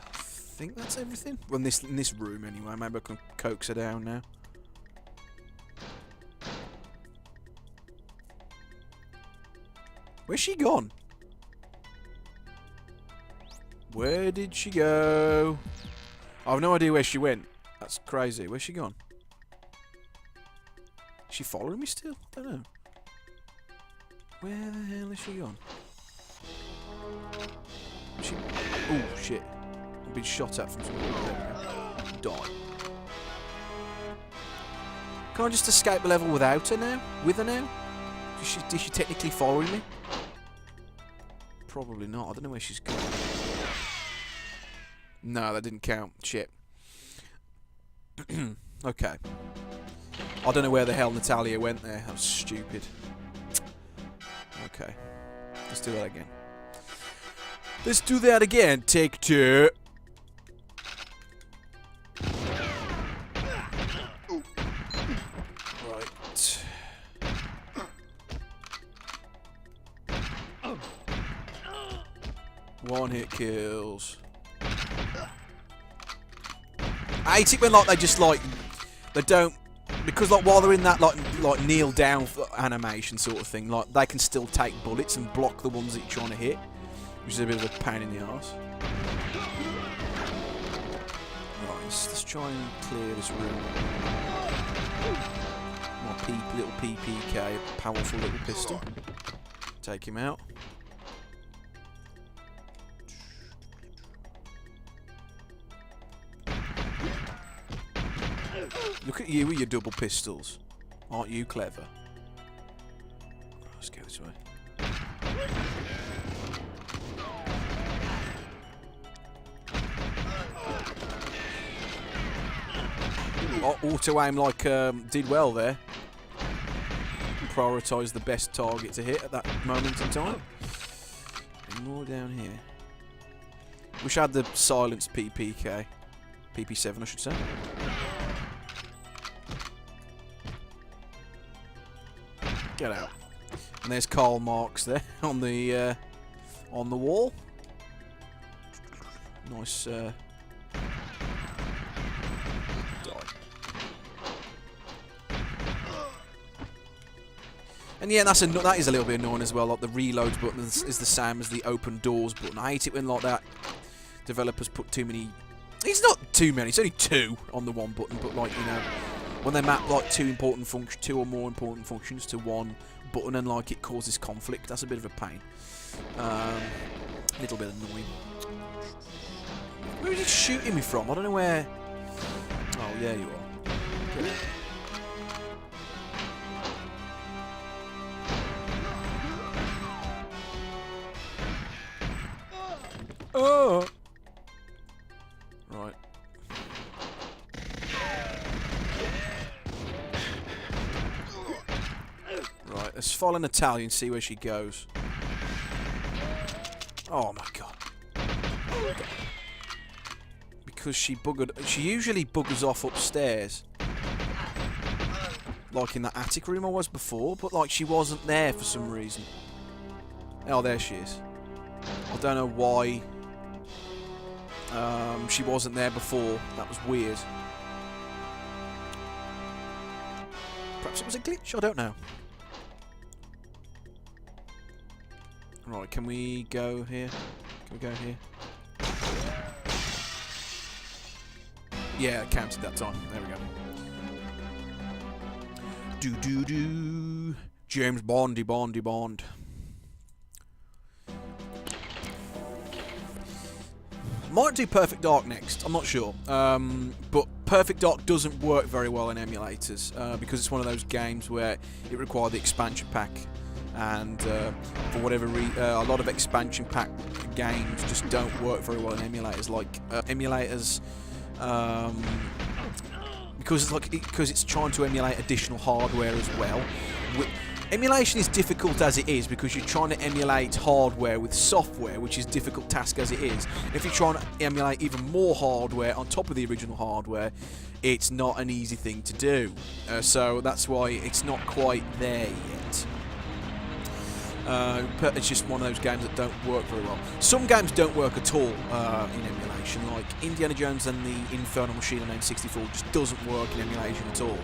I think that's everything. Well, in this room anyway. Maybe I can coax her down now. Where's she gone? Where did she go? I have no idea where she went. That's crazy. Where's she gone? Is she following me still? I don't know. Where the hell is she gone? Oh, shit. I've been shot at from somewhere. There we go. Die. Can I just escape the level without her now? With her now? Is she technically following me? Probably not. I don't know where she's gone. No, that didn't count. Shit. Okay. I don't know where the hell Natalia went there. That was stupid. Okay. Let's do that again. Let's do that again. Take 2. Right. One hit kills. I hate it when like they just like they don't, because like while they're in that like kneel down animation sort of thing, like they can still take bullets and block the ones that you're trying to hit, which is a bit of a pain in the arse. Right, let's try and clear this room. My little PPK, powerful little pistol. Take him out. Look at you with your double pistols. Aren't you clever? Let's go this way. Oh, auto-aim like did well there. Prioritise the best target to hit at that moment in time. And more down here. Wish I had the silenced PPK. PP7 I should say. Get out. And there's Karl Marx there on the wall. Nice die. And yeah, that is a little bit annoying as well. Like the reload button is the same as the open doors button. I hate it when like that developers put too many. It's not too many. It's only 2 on the one button, but like you know. When they map like 2 or more important functions to one button and like it causes conflict, that's a bit of a pain. A little bit annoying. Where is he shooting me from? I don't know where. Oh, yeah, you are. Get it. Oh! Right. Right, let's follow Natalia and see where she goes. Oh my god. Because she usually buggers off upstairs. Like in that attic room I was before, but like she wasn't there for some reason. Oh, there she is. I don't know why She wasn't there before. That was weird. Perhaps it was a glitch. I don't know. Right, can we go here? Can we go here? Yeah, it counted that time. There we go. Do. James Bondy. Might do Perfect Dark next. I'm not sure. But Perfect Dark doesn't work very well in emulators because it's one of those games where it required the expansion pack. And for whatever reason, a lot of expansion pack games just don't work very well in emulators. Like emulators, because it's trying to emulate additional hardware as well. Emulation is difficult as it is because you're trying to emulate hardware with software, which is a difficult task as it is. If you're trying to emulate even more hardware on top of the original hardware, it's not an easy thing to do. So that's why it's not quite there yet. It's just one of those games that don't work very well. Some games don't work at all in emulation, like Indiana Jones and the Infernal Machine on N64 just doesn't work in emulation at all.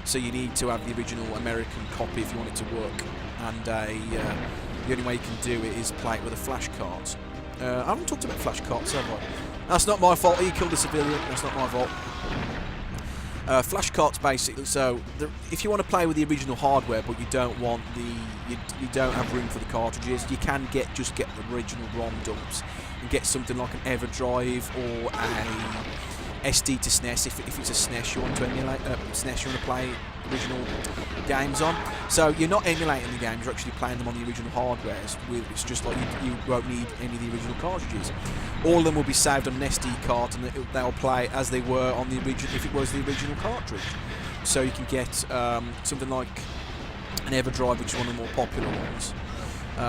So you need to have the original American copy if you want it to work, and the only way you can do it is play it with a flash cart. I haven't talked about flash carts, have I? That's not my fault. You killed a civilian. That's not my fault. Flash carts basically. So if you want to play with the original hardware, but you don't want you don't have room for the cartridges, you can just get the original ROM dumps and get something like an EverDrive or a SD to SNES if it's a SNES you want to emulate, SNES you want to play original games on. So you're not emulating the games, you're actually playing them on the original hardware. It's just like you won't need any of the original cartridges. All of them will be saved on an SD card and they'll play as they were on the original, if it was the original cartridge. So you can get something like an EverDrive, which is one of the more popular ones.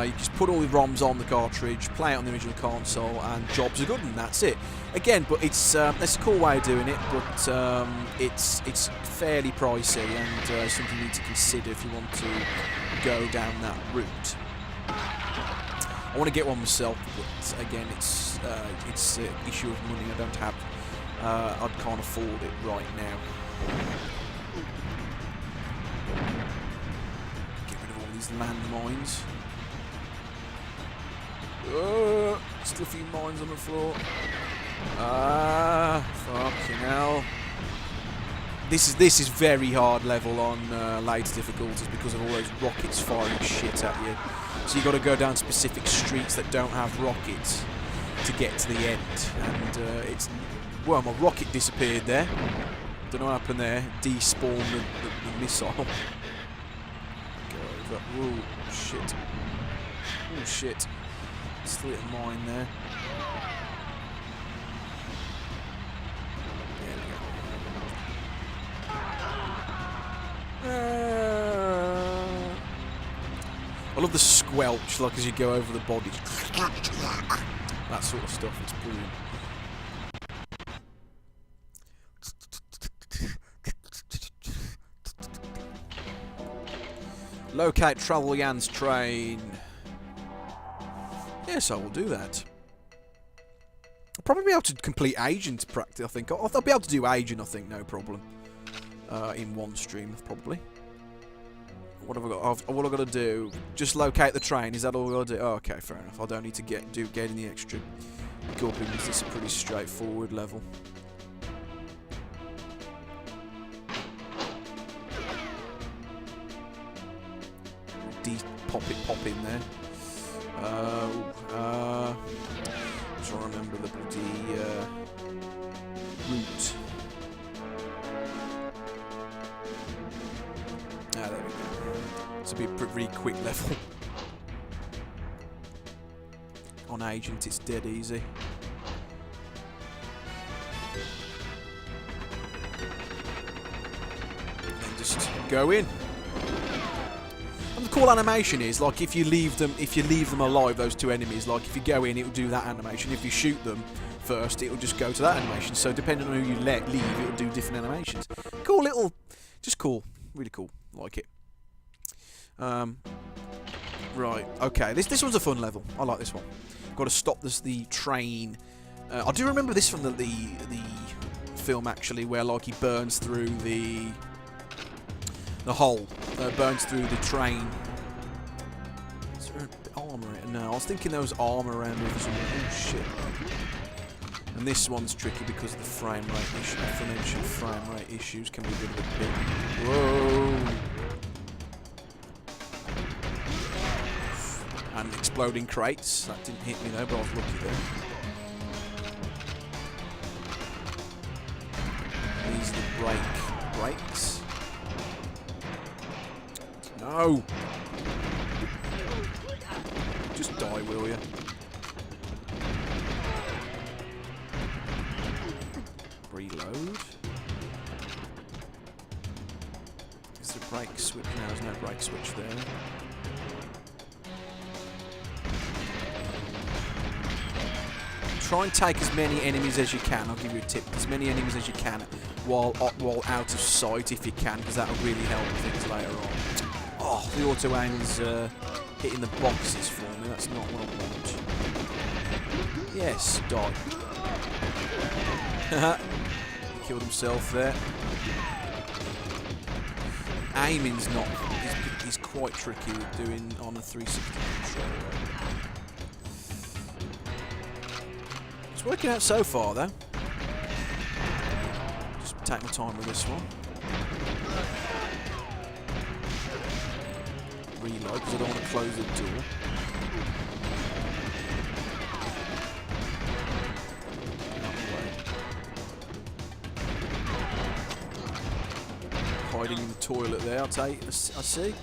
You just put all the ROMs on the cartridge, play it on the original console, and jobs are good, and that's it. Again, but it's a cool way of doing it, but it's fairly pricey and something you need to consider if you want to go down that route. I want to get one myself, but again, it's an issue of money. I don't have, I can't afford it right now. Get rid of all these landmines. Still a few mines on the floor. Fucking hell. This is very hard level on later difficulties because of all those rockets firing shit at you. So you got to go down specific streets that don't have rockets to get to the end. And well, my rocket disappeared there. Don't know what happened there. Despawned the missile. Go over. Oh shit. Oh shit. Still a mine there. There we go. I love the squelch, like as you go over the body. That sort of stuff, it's brilliant. Locate Travel Jan's train. Yes, I will do that. I'll probably be able to complete Agent practice, I think. I'll be able to do Agent, I think, no problem. In one stream, probably. What have I got? What I've got to do? Just locate the train. Is that all I've got to do? Oh, okay, fair enough. I don't need to get in the extra goblins. This is a pretty straightforward level. Pop in there. Try to remember the bloody route. Ah, there we go. It's a pretty quick level. On Agent, it's dead easy. And then just go in. And the cool animation is, like, if you leave them alive, those two enemies, like if you go in, it will do that animation. If you shoot them first, it will just go to that animation. So depending on who you leave, it will do different animations. Cool little, just cool, really cool, like it. Right, okay, this one's a fun level. I like this one. Got to stop the train I do remember this from the film actually, where like he burns through the hole, burns through the train. Is there armor? No, I was thinking there was armor around here for some reason. Oh shit! And this one's tricky because of the frame rate issue. Aforementioned frame rate issues can be a bit of a bit. Whoa! And exploding crates. That didn't hit me though, but I was lucky there. These are the brakes. No! Just die, will you? Reload. Is there a brake switch? No, there's no brake switch there. Try and take as many enemies as you can. I'll give you a tip. As many enemies as you can while out of sight if you can, because that'll really help things later on. Oh, the auto aim is hitting the boxes for me. That's not what I want. Yes, die. He killed himself there. Aiming's not. He's quite tricky with doing on a 360 controller. It's working out so far, though. Just take my time with this one. Reload, because I don't want to close the door. Out the way. Hiding in the toilet there, I see.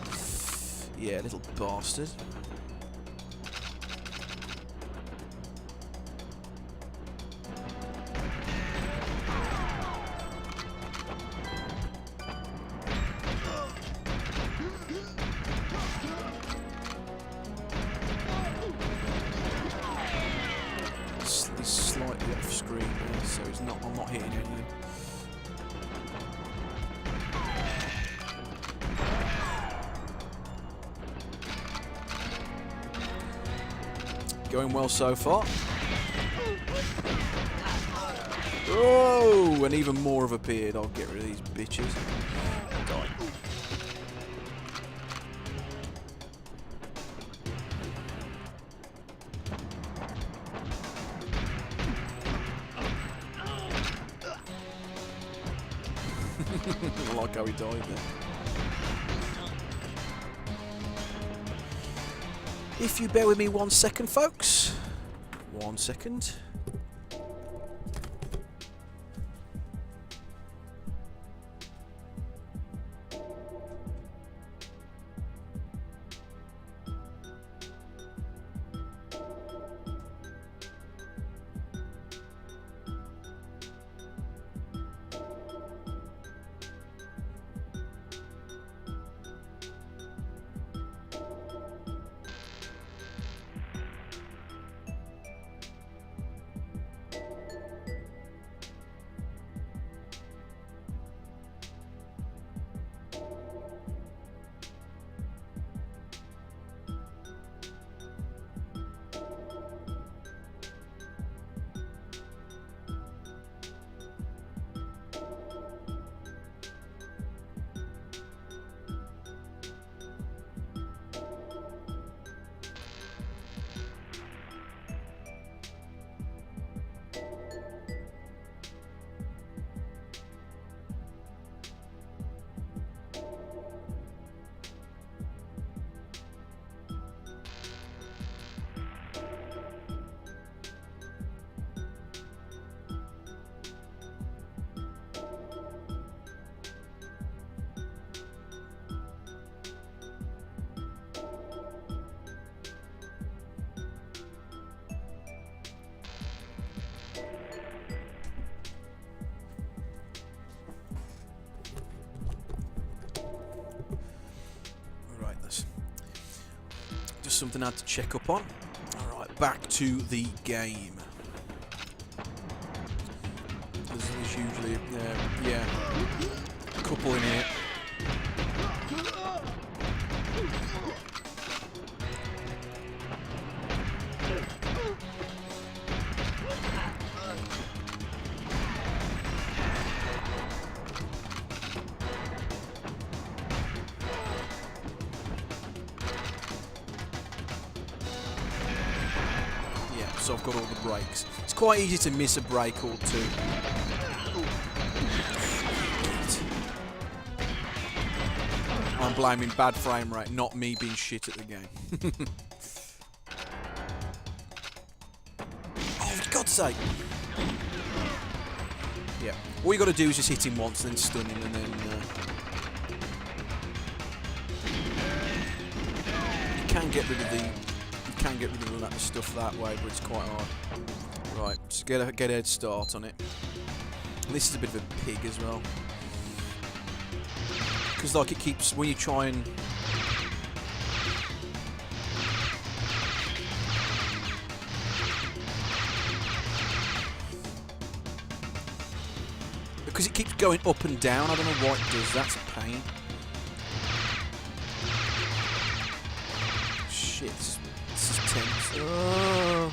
Yeah, little bastard. Slightly off screen there, so I'm not hitting anything. Going well so far. Oh, and even more have appeared. I'll get rid of these bitches. Die. I like how he died there. If you bear with me 1 second, folks. 1 second. Something I had to check up on. Alright, back to the game. There's usually a couple in here. so I've got all the brakes. It's quite easy to miss a brake or two. I'm blaming bad frame rate, not me being shit at the game. Oh, for God's sake! Yeah, all you got to do is just hit him once, then stun him, and then you can get rid of that stuff that way, but it's quite hard. Right, just get a head start on it. And this is a bit of a pig as well. Because like it keeps, when you try and because it keeps going up and down, I don't know why it does, that's a pain. Shit, this is tense. Oh.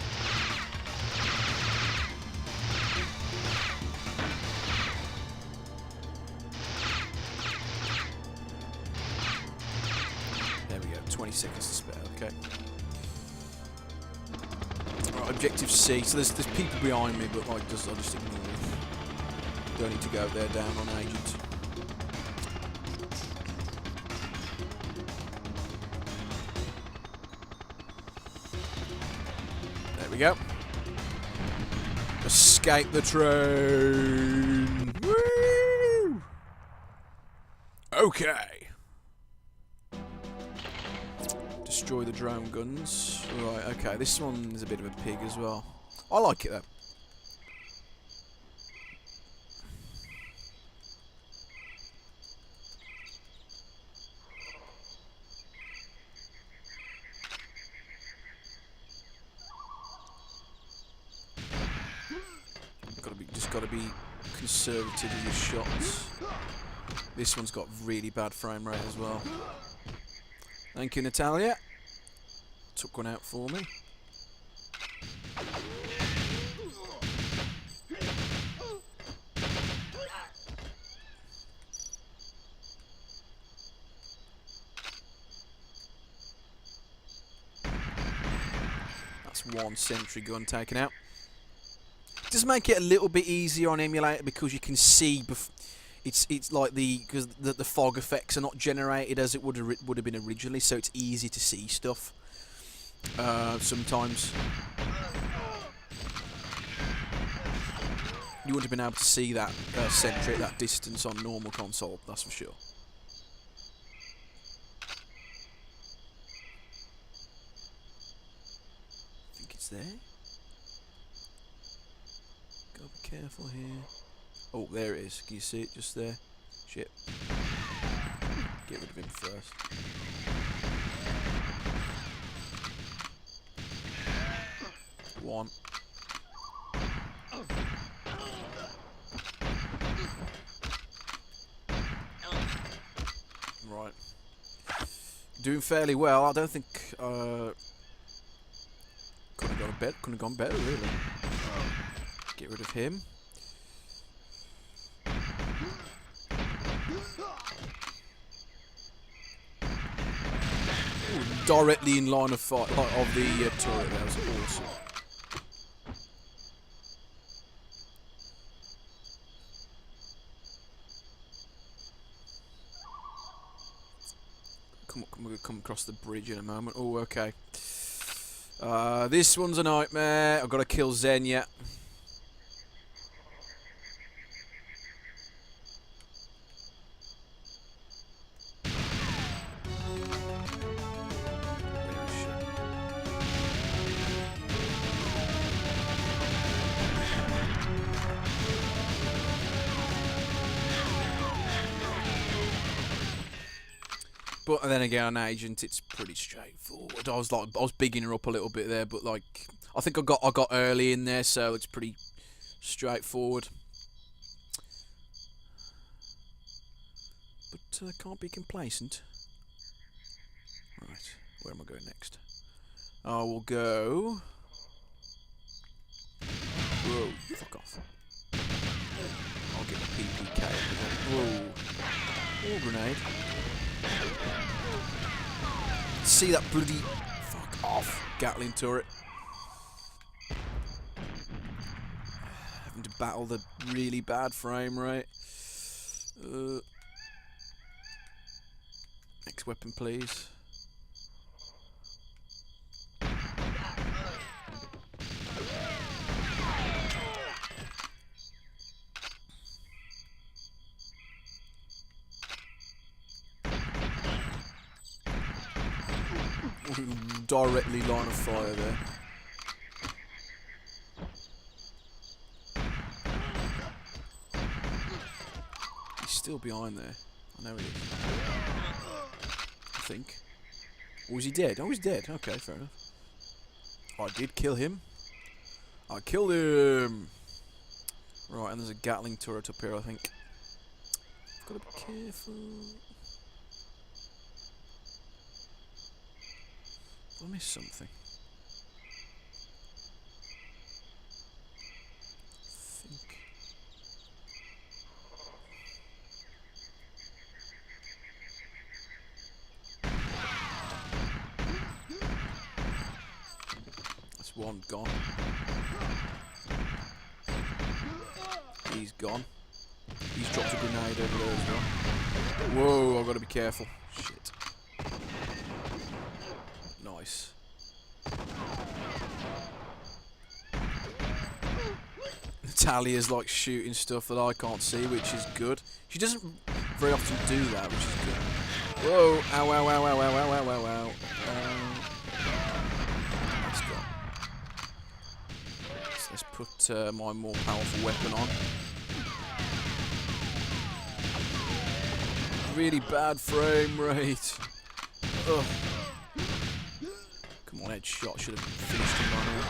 There we go, 20 seconds to spare, okay. Right, objective C. So there's people behind me, but like I'll just ignore them. Don't need to go there down on agent. There we go. Escape the train. Woo! Okay. Destroy the drone guns. Right, okay, this one is a bit of a pig as well. I like it though. Just gotta be conservative with your shots. This one's got really bad frame rate as well. Thank you, Natalia. Took one out for me. That's one sentry gun taken out. It does make it a little bit easier on emulator because you can see. It's like because the fog effects are not generated as it would have been originally, so it's easy to see stuff. Sometimes you wouldn't have been able to see that sentry at that distance on normal console. That's for sure. I think it's there. Gotta be careful here. Oh, there it is. Can you see it just there? Shit. Get rid of him first. One. Right. Doing fairly well. I don't think could have gone better really. Get rid of him. Ooh, directly in line of fire of the turret. That was awesome. We're going to come across the bridge in a moment. Oh, okay. This one's a nightmare. I've got to kill Zen yet. But then again, on Agent, it's pretty straightforward. I was bigging her up a little bit there, but like, I think I got early in there, so it's pretty straightforward. But can't be complacent. Right, where am I going next? I will go. Whoa, fuck off. I'll get the PPK. Whoa, oh, grenade. See that bloody fuck off Gatling turret. battle the really bad frame rate. Next weapon, please. Directly line of fire there. He's still behind there. I know he is. I think. Or is he dead? Oh, he's dead. Okay, fair enough. I did kill him. I killed him. Right, and there's a Gatling turret up here, I think. Gotta be careful. I missed something. I think. That's one gone. He's gone. He's dropped a grenade over there as well. Whoa, I've got to be careful. Shit. Nice. Natalia's like shooting stuff that I can't see, which is good. She doesn't very often do that, which is good. Whoa! Ow, ow, ow, ow, ow, ow, ow, ow, ow. That's gone. So let's put my more powerful weapon on. Really bad frame rate. Ugh. Come on, headshot. Should have finished him by now.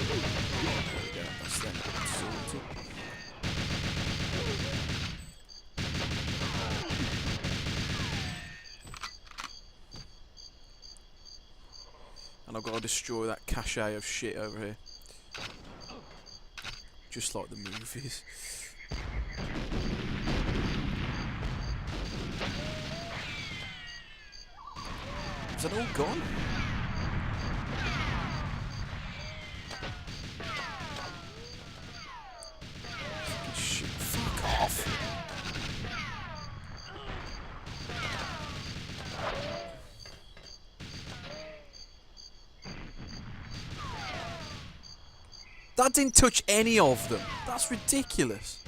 There we go. That's them sorted. And I've got to destroy that cache of shit over here. Just like the movies. Is that all gone? Shit, fuck off. That didn't touch any of them. That's ridiculous.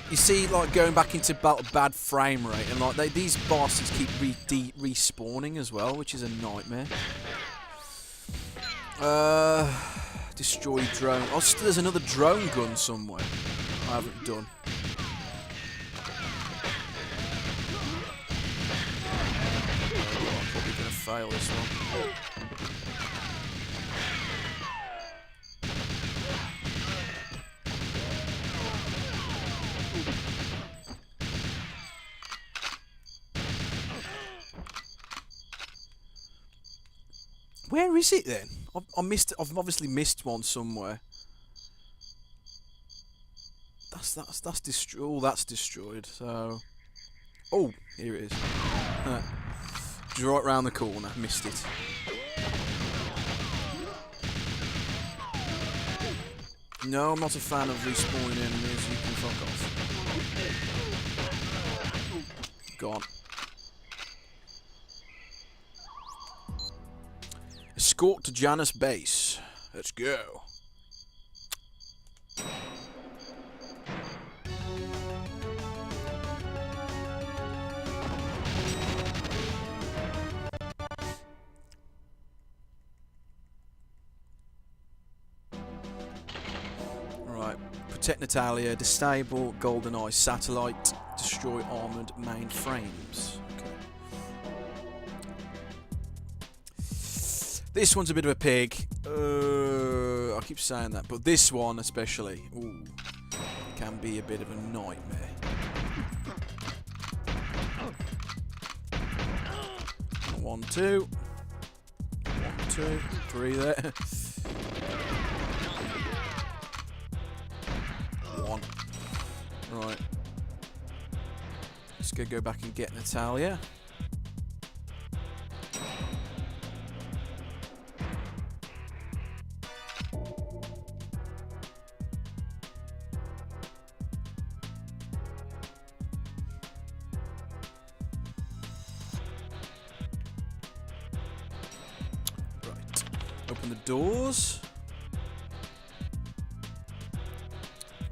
You see, like, going back into bad frame rate, and like these bastards keep respawning as well, which is a nightmare. Destroy drone. Oh, there's another drone gun somewhere. I haven't done. Oh, I'm probably gonna fail this one. Where is it then? I missed. I've obviously missed one somewhere. That's destroyed. Oh, that's destroyed. So, oh, here it is. Just right round the corner. Missed it. No, I'm not a fan of respawning enemies. You can fuck off. Gone. Escort to Janus base. Let's go. Right. Protect Natalia. Disable Goldeneye satellite. Destroy armored mainframes. This one's a bit of a pig. I keep saying that, but this one especially, ooh, can be a bit of a nightmare. 1, 2. 1, 2, 3 there. 1. Right. Let's go back and get Natalia. Open the doors.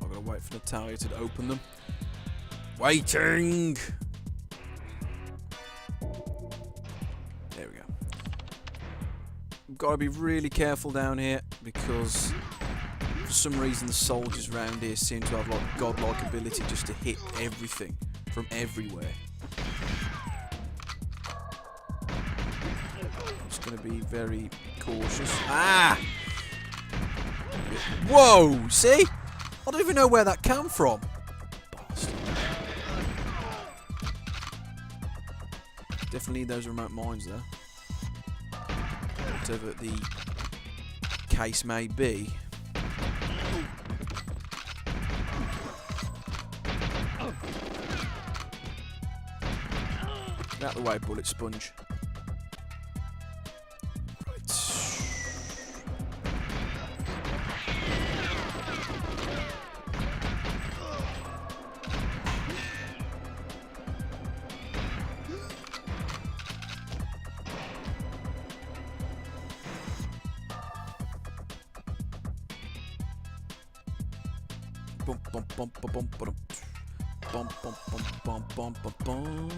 I've got to wait for Natalia to open them. Waiting! There we go. We've got to be really careful down here because for some reason the soldiers around here seem to have like godlike ability just to hit everything from everywhere. Just going to be very cautious. Ah! Whoa! See? I don't even know where that came from. Bastard. Definitely need those remote mines there. Whatever the case may be. Out the way, bullet sponge. Bum bum bum bum bum bum bum bum bum bum bum bum.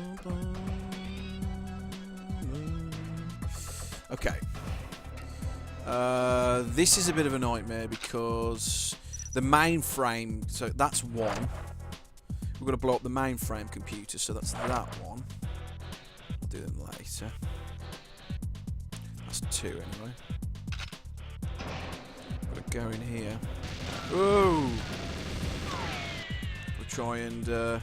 Okay. This is a bit of a nightmare because the mainframe. So that's one. We've got to blow up the mainframe computer. So that's that one. I'll do them later. That's two anyway. Got to go in here. Whoa! We'll try and.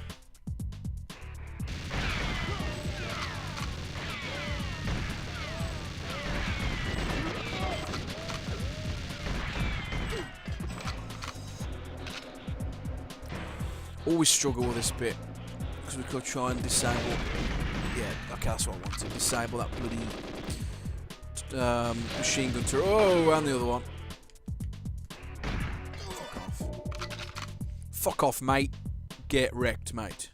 Always struggle with this bit because we could try and disable. Yeah, okay, that's what I wanted. Disable that bloody machine gun turret. Oh, and the other one. Fuck off. Fuck off, mate. Get wrecked, mate.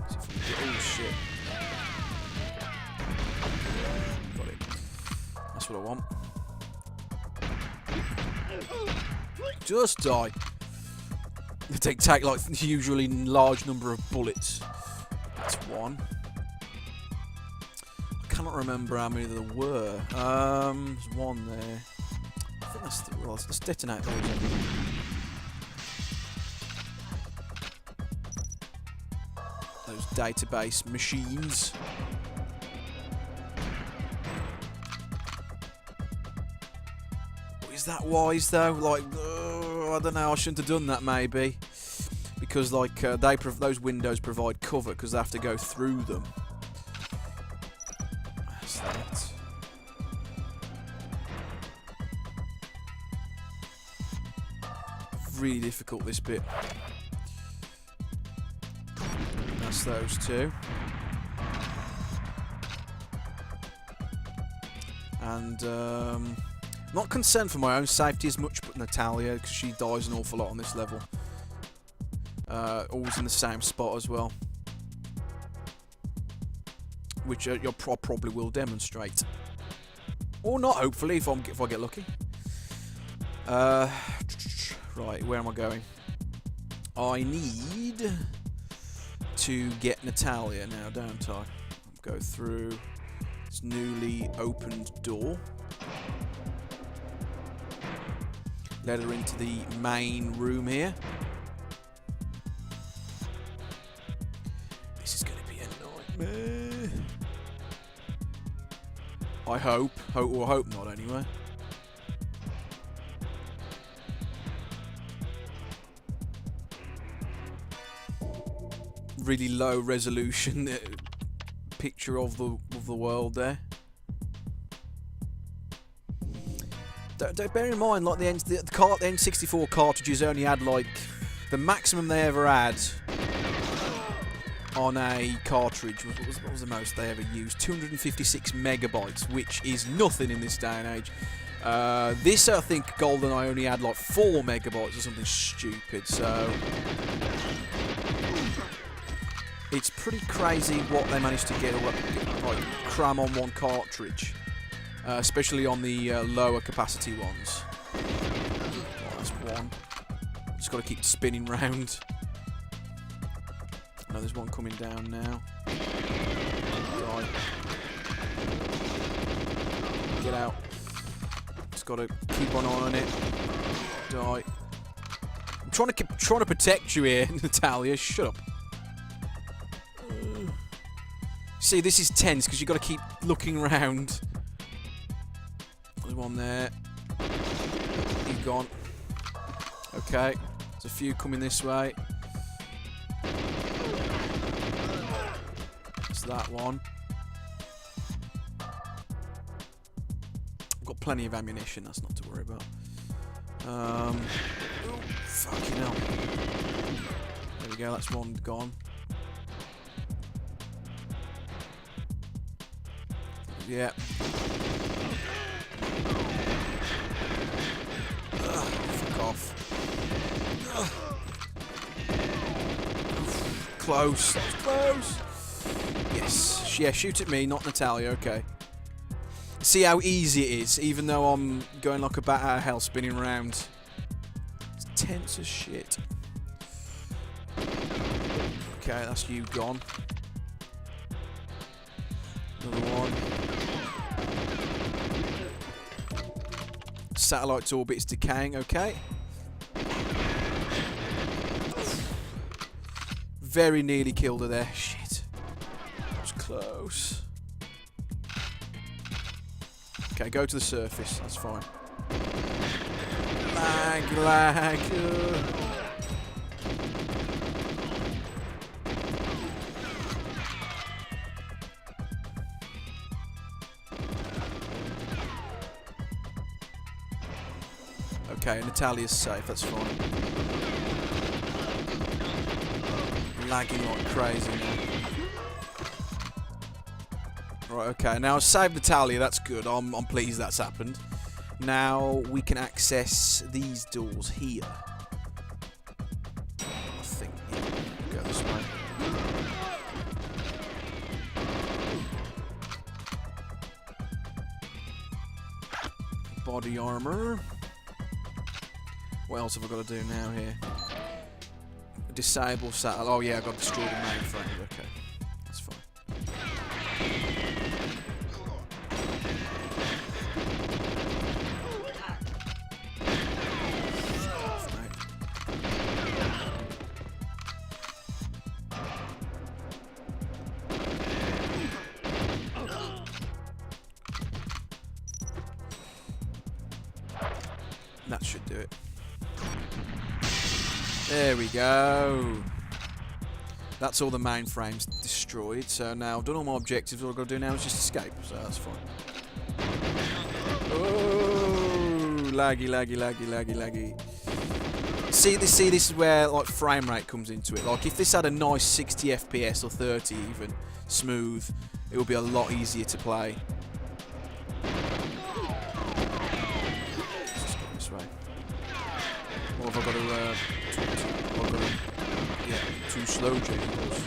Oh shit. Got it. That's what I want. Just die. They take like usually large number of bullets. That's one. I cannot remember how many there were. There's one there. I think that's the. Well, let's detonate those. Those database machines. Is that wise though? Like, I don't know. I shouldn't have done that maybe, because like those windows provide cover because they have to go through them. That's that. Really difficult this bit. That's those two. And not concerned for my own safety as much, but Natalia, because she dies an awful lot on this level. Always in the same spot as well, which I probably will demonstrate, or not. Hopefully, if I get lucky. Right, where am I going? I need to get Natalia now, don't I? Go through this newly opened door. Let her into the main room here. This is going to be a nightmare. I hope. Or hope not, anyway. Really low resolution picture of the world there. Don't bear in mind, like the N64 cartridges only had like the maximum they ever had on a cartridge. What was the most they ever used? 256 megabytes, which is nothing in this day and age. This, I think, Goldeneye only had like 4 megabytes or something stupid. So It's pretty crazy what they managed to get, like, cram on one cartridge, especially on the lower capacity ones. Oh, that's one. Just got to keep spinning round. I know there's one coming down now. Die. Get out. Just got to keep an eye on it. Die. I'm trying to protect you here, Natalia. Shut up. See, this is tense because you've got to keep looking around. There's one there. He's gone. Okay. There's a few coming this way. That's that one. I've got plenty of ammunition, that's not to worry about. Oh, fucking hell. There we go, that's one gone. Yeah. Fuck off. Close. That was close. Yes. Yeah, shoot at me, not Natalia. Okay. See how easy it is, even though I'm going like a bat out of hell spinning around. It's tense as shit. Okay, that's you gone. Another one. Satellite's orbit's decaying, okay. Very nearly killed her there. Shit. That was close. Okay, go to the surface. That's fine. Lag. Okay, Natalia's safe, that's fine. Lagging like crazy now. Right, okay, now I've saved Natalia, that's good. I'm pleased that's happened. Now we can access these doors here. I think, yeah, go this way. Body armor. What else have I got to do now here? Disable satellite. Oh yeah, I got to destroy the mainframe. Okay, that's fine. That should do it. There we go. That's all the mainframes destroyed. So now I've done all my objectives. All I've got to do now is just escape. So that's fine. Oh, laggy. See, this is where like frame rate comes into it. Like if this had a nice 60 FPS or 30 even, smooth, it would be a lot easier to play. Let's just go this way. Or have I got to? Yeah, too slow, James.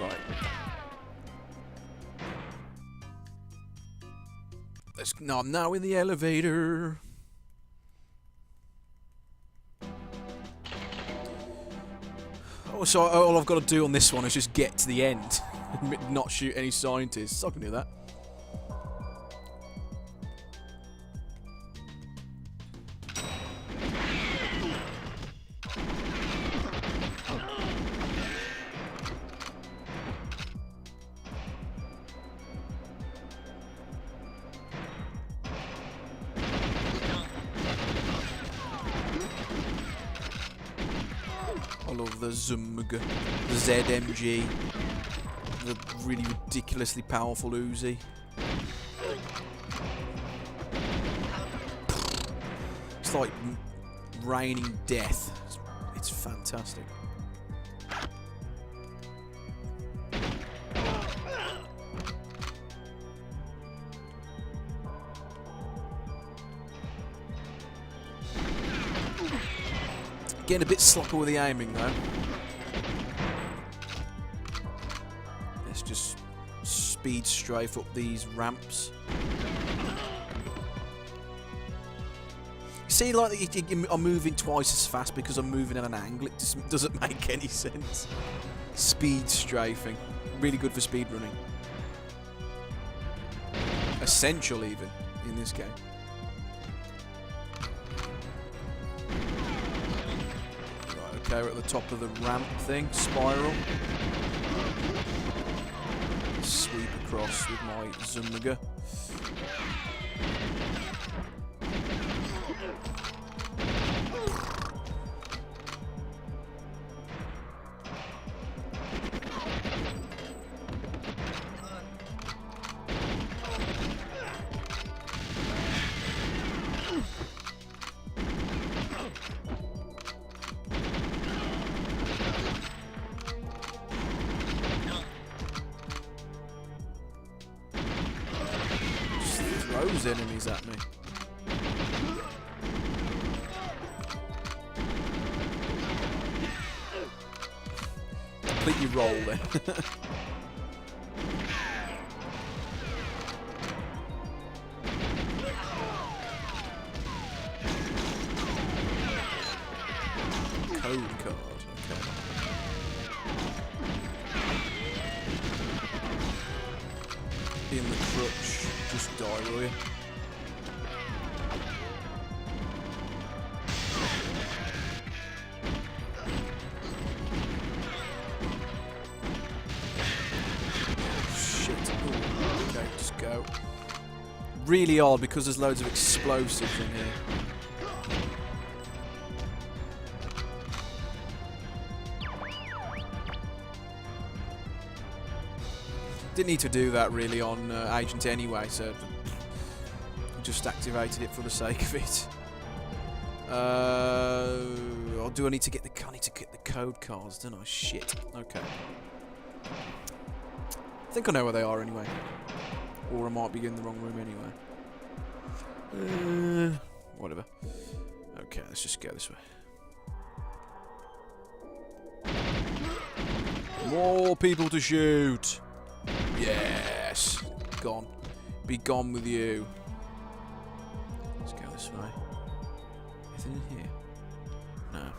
Right. I'm now in the elevator. Oh, so all I've got to do on this one is just get to the end, not shoot any scientists. I can do that. I love the ZMG, the ZMG, the really ridiculously powerful Uzi. It's like raining death. It's fantastic. Getting a bit sloppy with the aiming though. Let's just speed strafe up these ramps. See, like, I'm moving twice as fast because I'm moving at an angle. It just doesn't make any sense. Speed strafing. Really good for speed running. Essential, even, in this game. Right, okay, we're at the top of the ramp thing. Spiral. Sweep across with my Zunga. Throws enemies at me. Completely roll then. Code card, okay. In the crutch, just die, will you? Shit. Ooh, okay, just go. Really odd because there's loads of explosives in here. Didn't need to do that really on Agent anyway, so just activated it for the sake of it. Or do I need to get the? I need to get the code cards, don't I? Shit. Okay. I think I know where they are anyway, or I might be in the wrong room anyway. Whatever. Okay, let's just go this way. More people to shoot. Yes! Gone. Be gone with you. Let's go this way. Anything in here? No.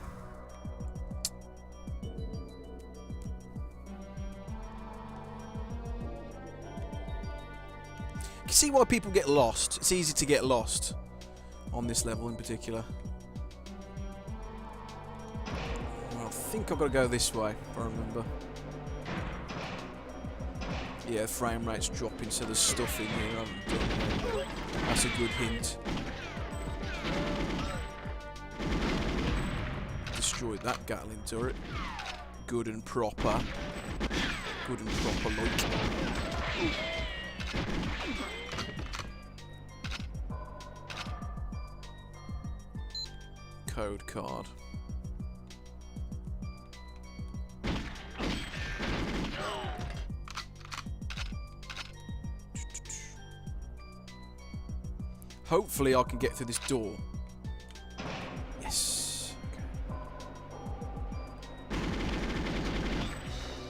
You can see why people get lost. It's easy to get lost on this level in particular. Well, I think I've got to go this way, if I remember. Yeah, frame rate's dropping, so there's stuff in here I haven't done. That's a good hint. Destroyed that Gatling turret. Good and proper. Good and proper like. Code card. Hopefully I can get through this door. Yes. Okay.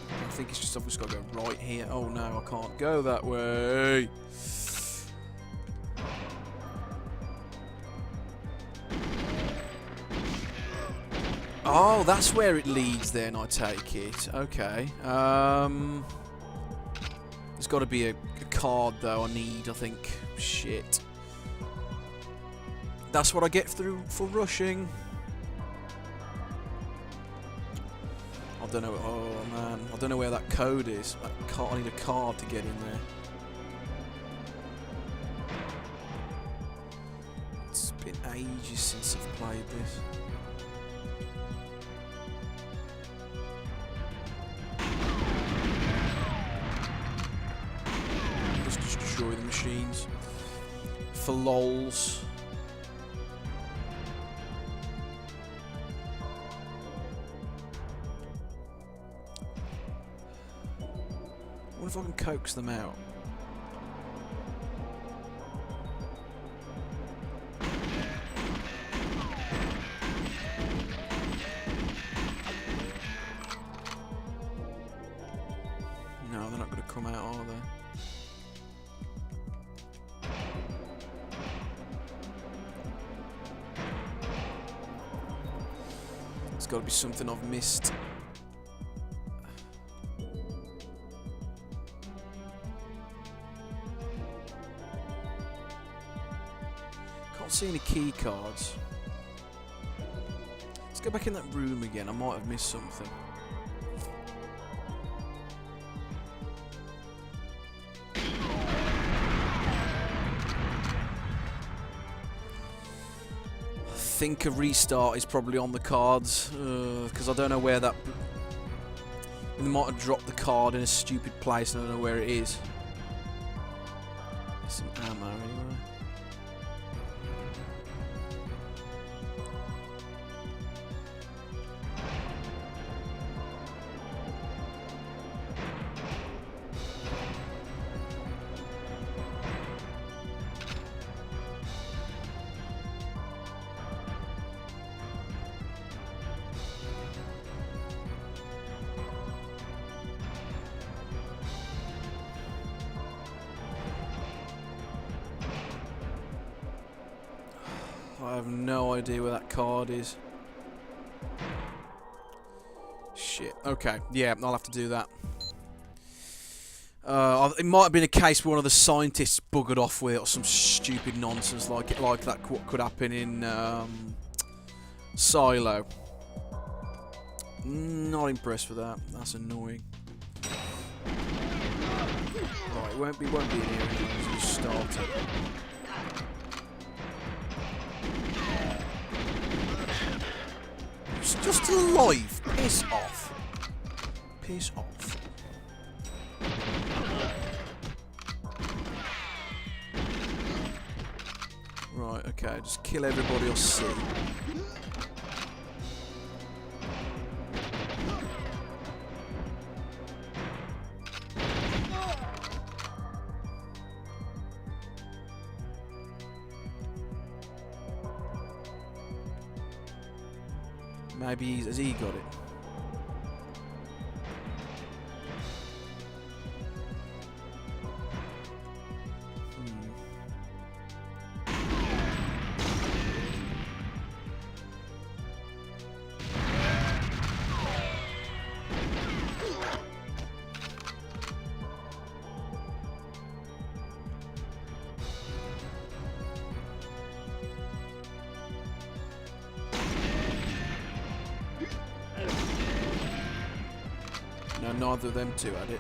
I think it's just I've just got to go right here. Oh no, I can't go that way. Oh, that's where it leads then, I take it. Okay. There's got to be a card though I need, I think. Shit. That's what I get through for rushing. I don't know. Oh man, I don't know where that code is. I need a card to get in there. It's been ages since I've played this. Just destroy the machines for lols. I wonder if I can coax them out. No, they're not going to come out, are they? There's got to be something I've missed. Can't see any key cards. Let's go back in that room again. I might have missed something. I think a restart is probably on the cards, because I don't know where that... They might have dropped the card in a stupid place and I don't know where it is. There's some ammo anyway. I have no idea where that card is. Shit. Okay. Yeah, I'll have to do that. It might have been a case where one of the scientists buggered off with it or some stupid nonsense like that could happen in Silo. Not impressed with that. That's annoying. Right, it won't be in here anyway as you start it. It's just alive. Piss off. Piss off. Right, okay, just kill everybody or see. Maybe has he got it? No, neither of them two had it.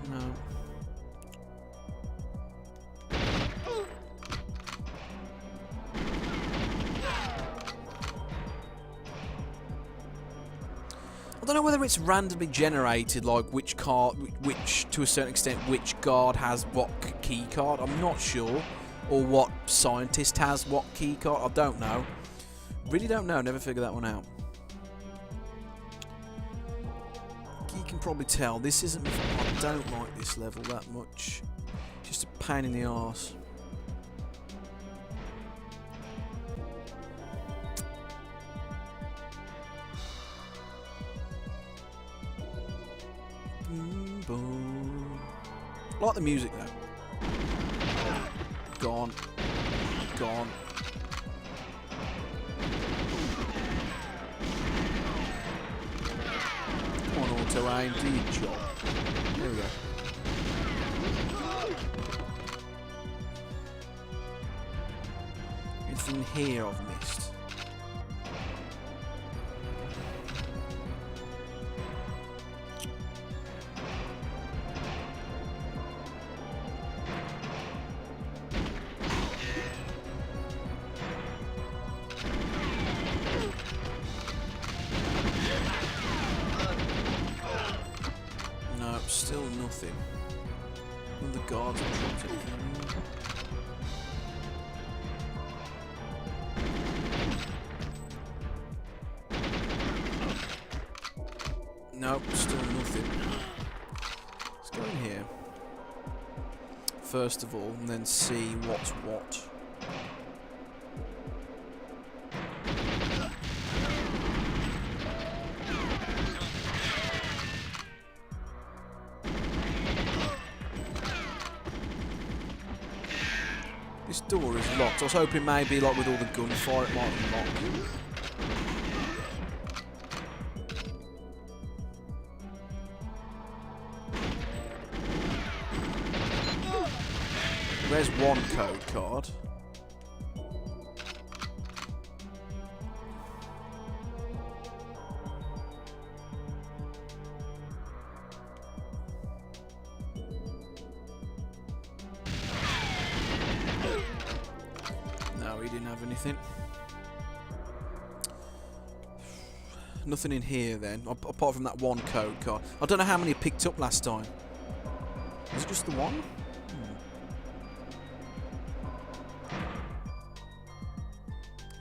No. I don't know whether it's randomly generated, like which card, which to a certain extent, which guard has what key card. I'm not sure. Or what scientist has what key card. I don't know. Really don't know. Never figured that one out. You can probably tell this isn't. I don't like this level that much. Just a pain in the arse. I like the music though. Gone. Gone. Come on, auto aim, do your job. There we go. Anything here I've missed? Still nothing. One of the guards have dropped it. Nope, still nothing. Let's go in here. First of all, and then see what's what. door is locked. I was hoping maybe like with all the gunfire it might unlock. There's one code card. No, we didn't have anything. Nothing in here then, apart from that one code card. I don't know how many I picked up last time. Was it just the one?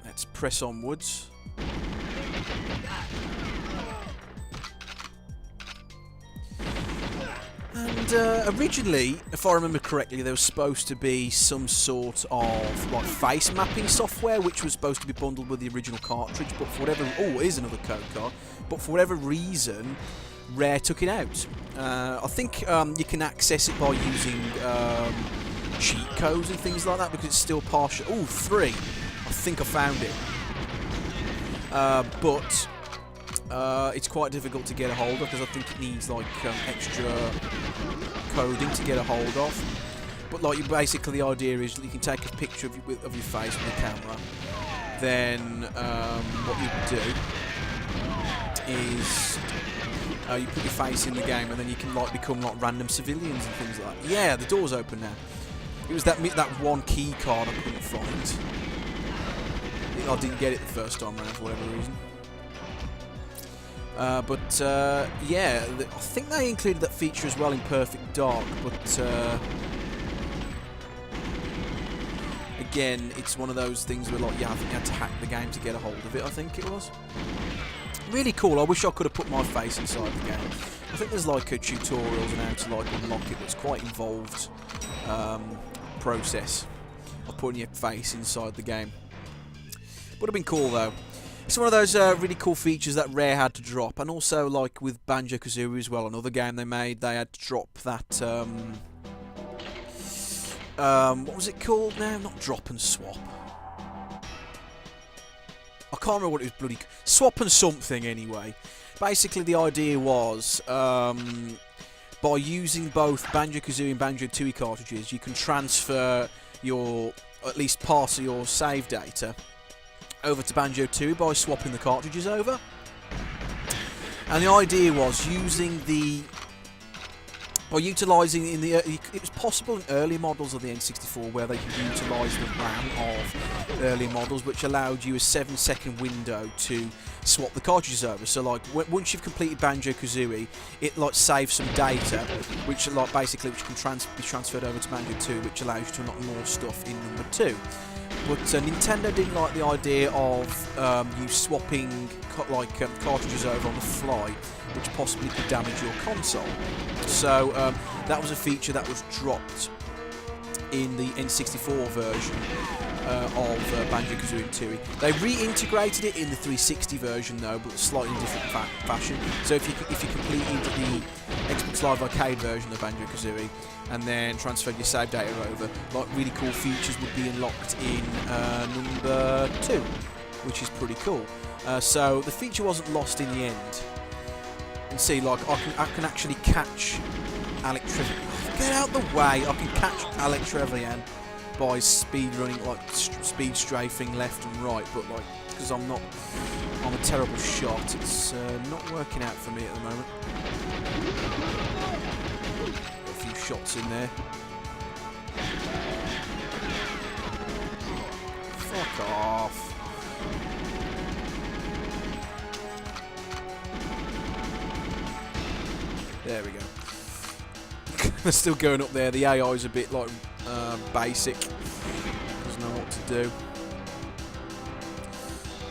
Let's press onwards. And originally, if I remember correctly, there was supposed to be some sort of like face mapping software, which was supposed to be bundled with the original cartridge. But for whatever, here's another code card. But for whatever reason, Rare took it out. I think you can access it by using cheat codes and things like that because it's still partial. Oh, 3. I think I found it. But it's quite difficult to get a hold of because I think it needs like extra coding to get a hold of. But like, basically the idea is that you can take a picture of your face with the camera. Then what you do is you put your face in the game, and then you can like become like random civilians and things like that. Yeah, the door's open now. It was that one key card I couldn't find. I didn't get it the first time around for whatever reason. Yeah, I think they included that feature as well in Perfect Dark, but again, it's one of those things where like, yeah, I think you had to hack the game to get a hold of it, I think it was. Really cool. I wish I could have put my face inside the game. I think there's like tutorials on how to like unlock it, but it's quite involved process of putting your face inside the game. Would have been cool though. It's one of those really cool features that Rare had to drop, and also like with Banjo-Kazooie as well, another game they made, they had to drop that. What was it called now? Not drop and swap. I can't remember what it was bloody... Swap and something, anyway. Basically, the idea was, by using both Banjo-Kazooie and Banjo-Tooie cartridges, you can transfer your, at least part of your save data over to Banjo-Tooie by swapping the cartridges over. And the idea was using the... By utilising in the... It was possible in early models of the N64 where they could utilise the RAM of early models, which allowed you a 7-second window to swap the cartridges over. So like once you've completed Banjo-Kazooie, it like saves some data, which like basically which can be transferred over to Banjo-Tooie, which allows you to unlock more stuff in number 2. But Nintendo didn't like the idea of you swapping cartridges over on the fly, which possibly could damage your console. So that was a feature that was dropped in the N64 version of Banjo-Kazooie and Tooie. They reintegrated it in the 360 version though, but slightly different fashion. So if you completed the Xbox Live Arcade version of Banjo-Kazooie and then transferred your save data over, like really cool features would be unlocked in number 2, which is pretty cool. So the feature wasn't lost in the end. And see, like I can actually catch Alec Trevelyan. Get out the way! I can catch Alec Trevelyan by speed running, like speed strafing left and right, but like because I'm a terrible shot. It's not working out for me at the moment. Got a few shots in there. Fuck off. There we go. They're still going up there. The AI is a bit like basic. Doesn't know what to do.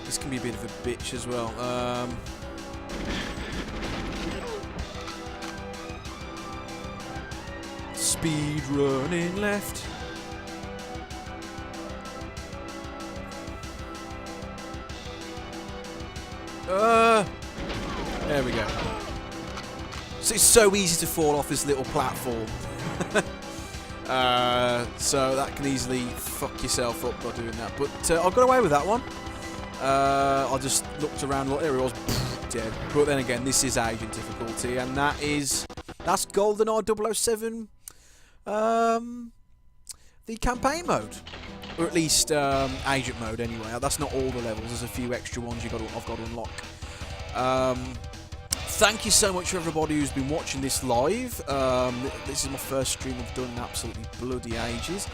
This can be a bit of a bitch as well. Speed running left. There we go. So it's so easy to fall off this little platform. So that can easily fuck yourself up by doing that. But I got away with that one. I just looked around, look, there it was, dead. But then again, this is agent difficulty, and that's Goldeneye 007, the campaign mode, or at least agent mode anyway. That's not all the levels. There's a few extra ones I've got to unlock. Thank you so much for everybody who's been watching this live. This is my first stream I've done in absolutely bloody ages.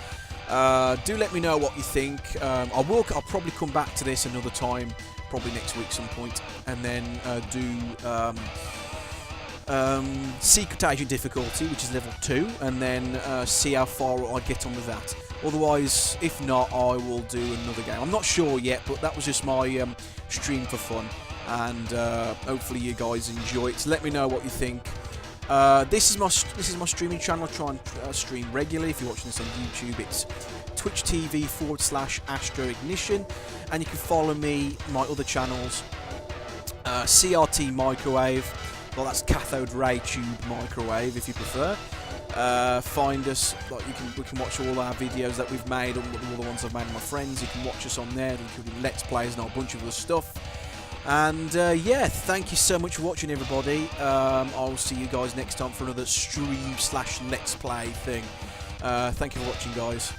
Do let me know what you think. I'll probably come back to this another time, probably next week some point, and then do Secret Agent difficulty, which is level 2, and then see how far I get on with that. Otherwise, if not, I will do another game. I'm not sure yet, but that was just my stream for fun, and hopefully you guys enjoy it. So let me know what you think. This is my streaming channel. I try and stream regularly. If you're watching this on YouTube, it's Twitch TV/Astro Ignition, and you can follow me, my other channels, CRTMicrowave. Well, that's cathode ray tube microwave if you prefer. Find us. We can watch all our videos that we've made, all the ones I've made with my friends. You can watch us on there, including Let's Plays and a bunch of other stuff. And yeah, thank you so much for watching, everybody. I'll see you guys next time for another stream/Let's Play thing. Thank you for watching, guys.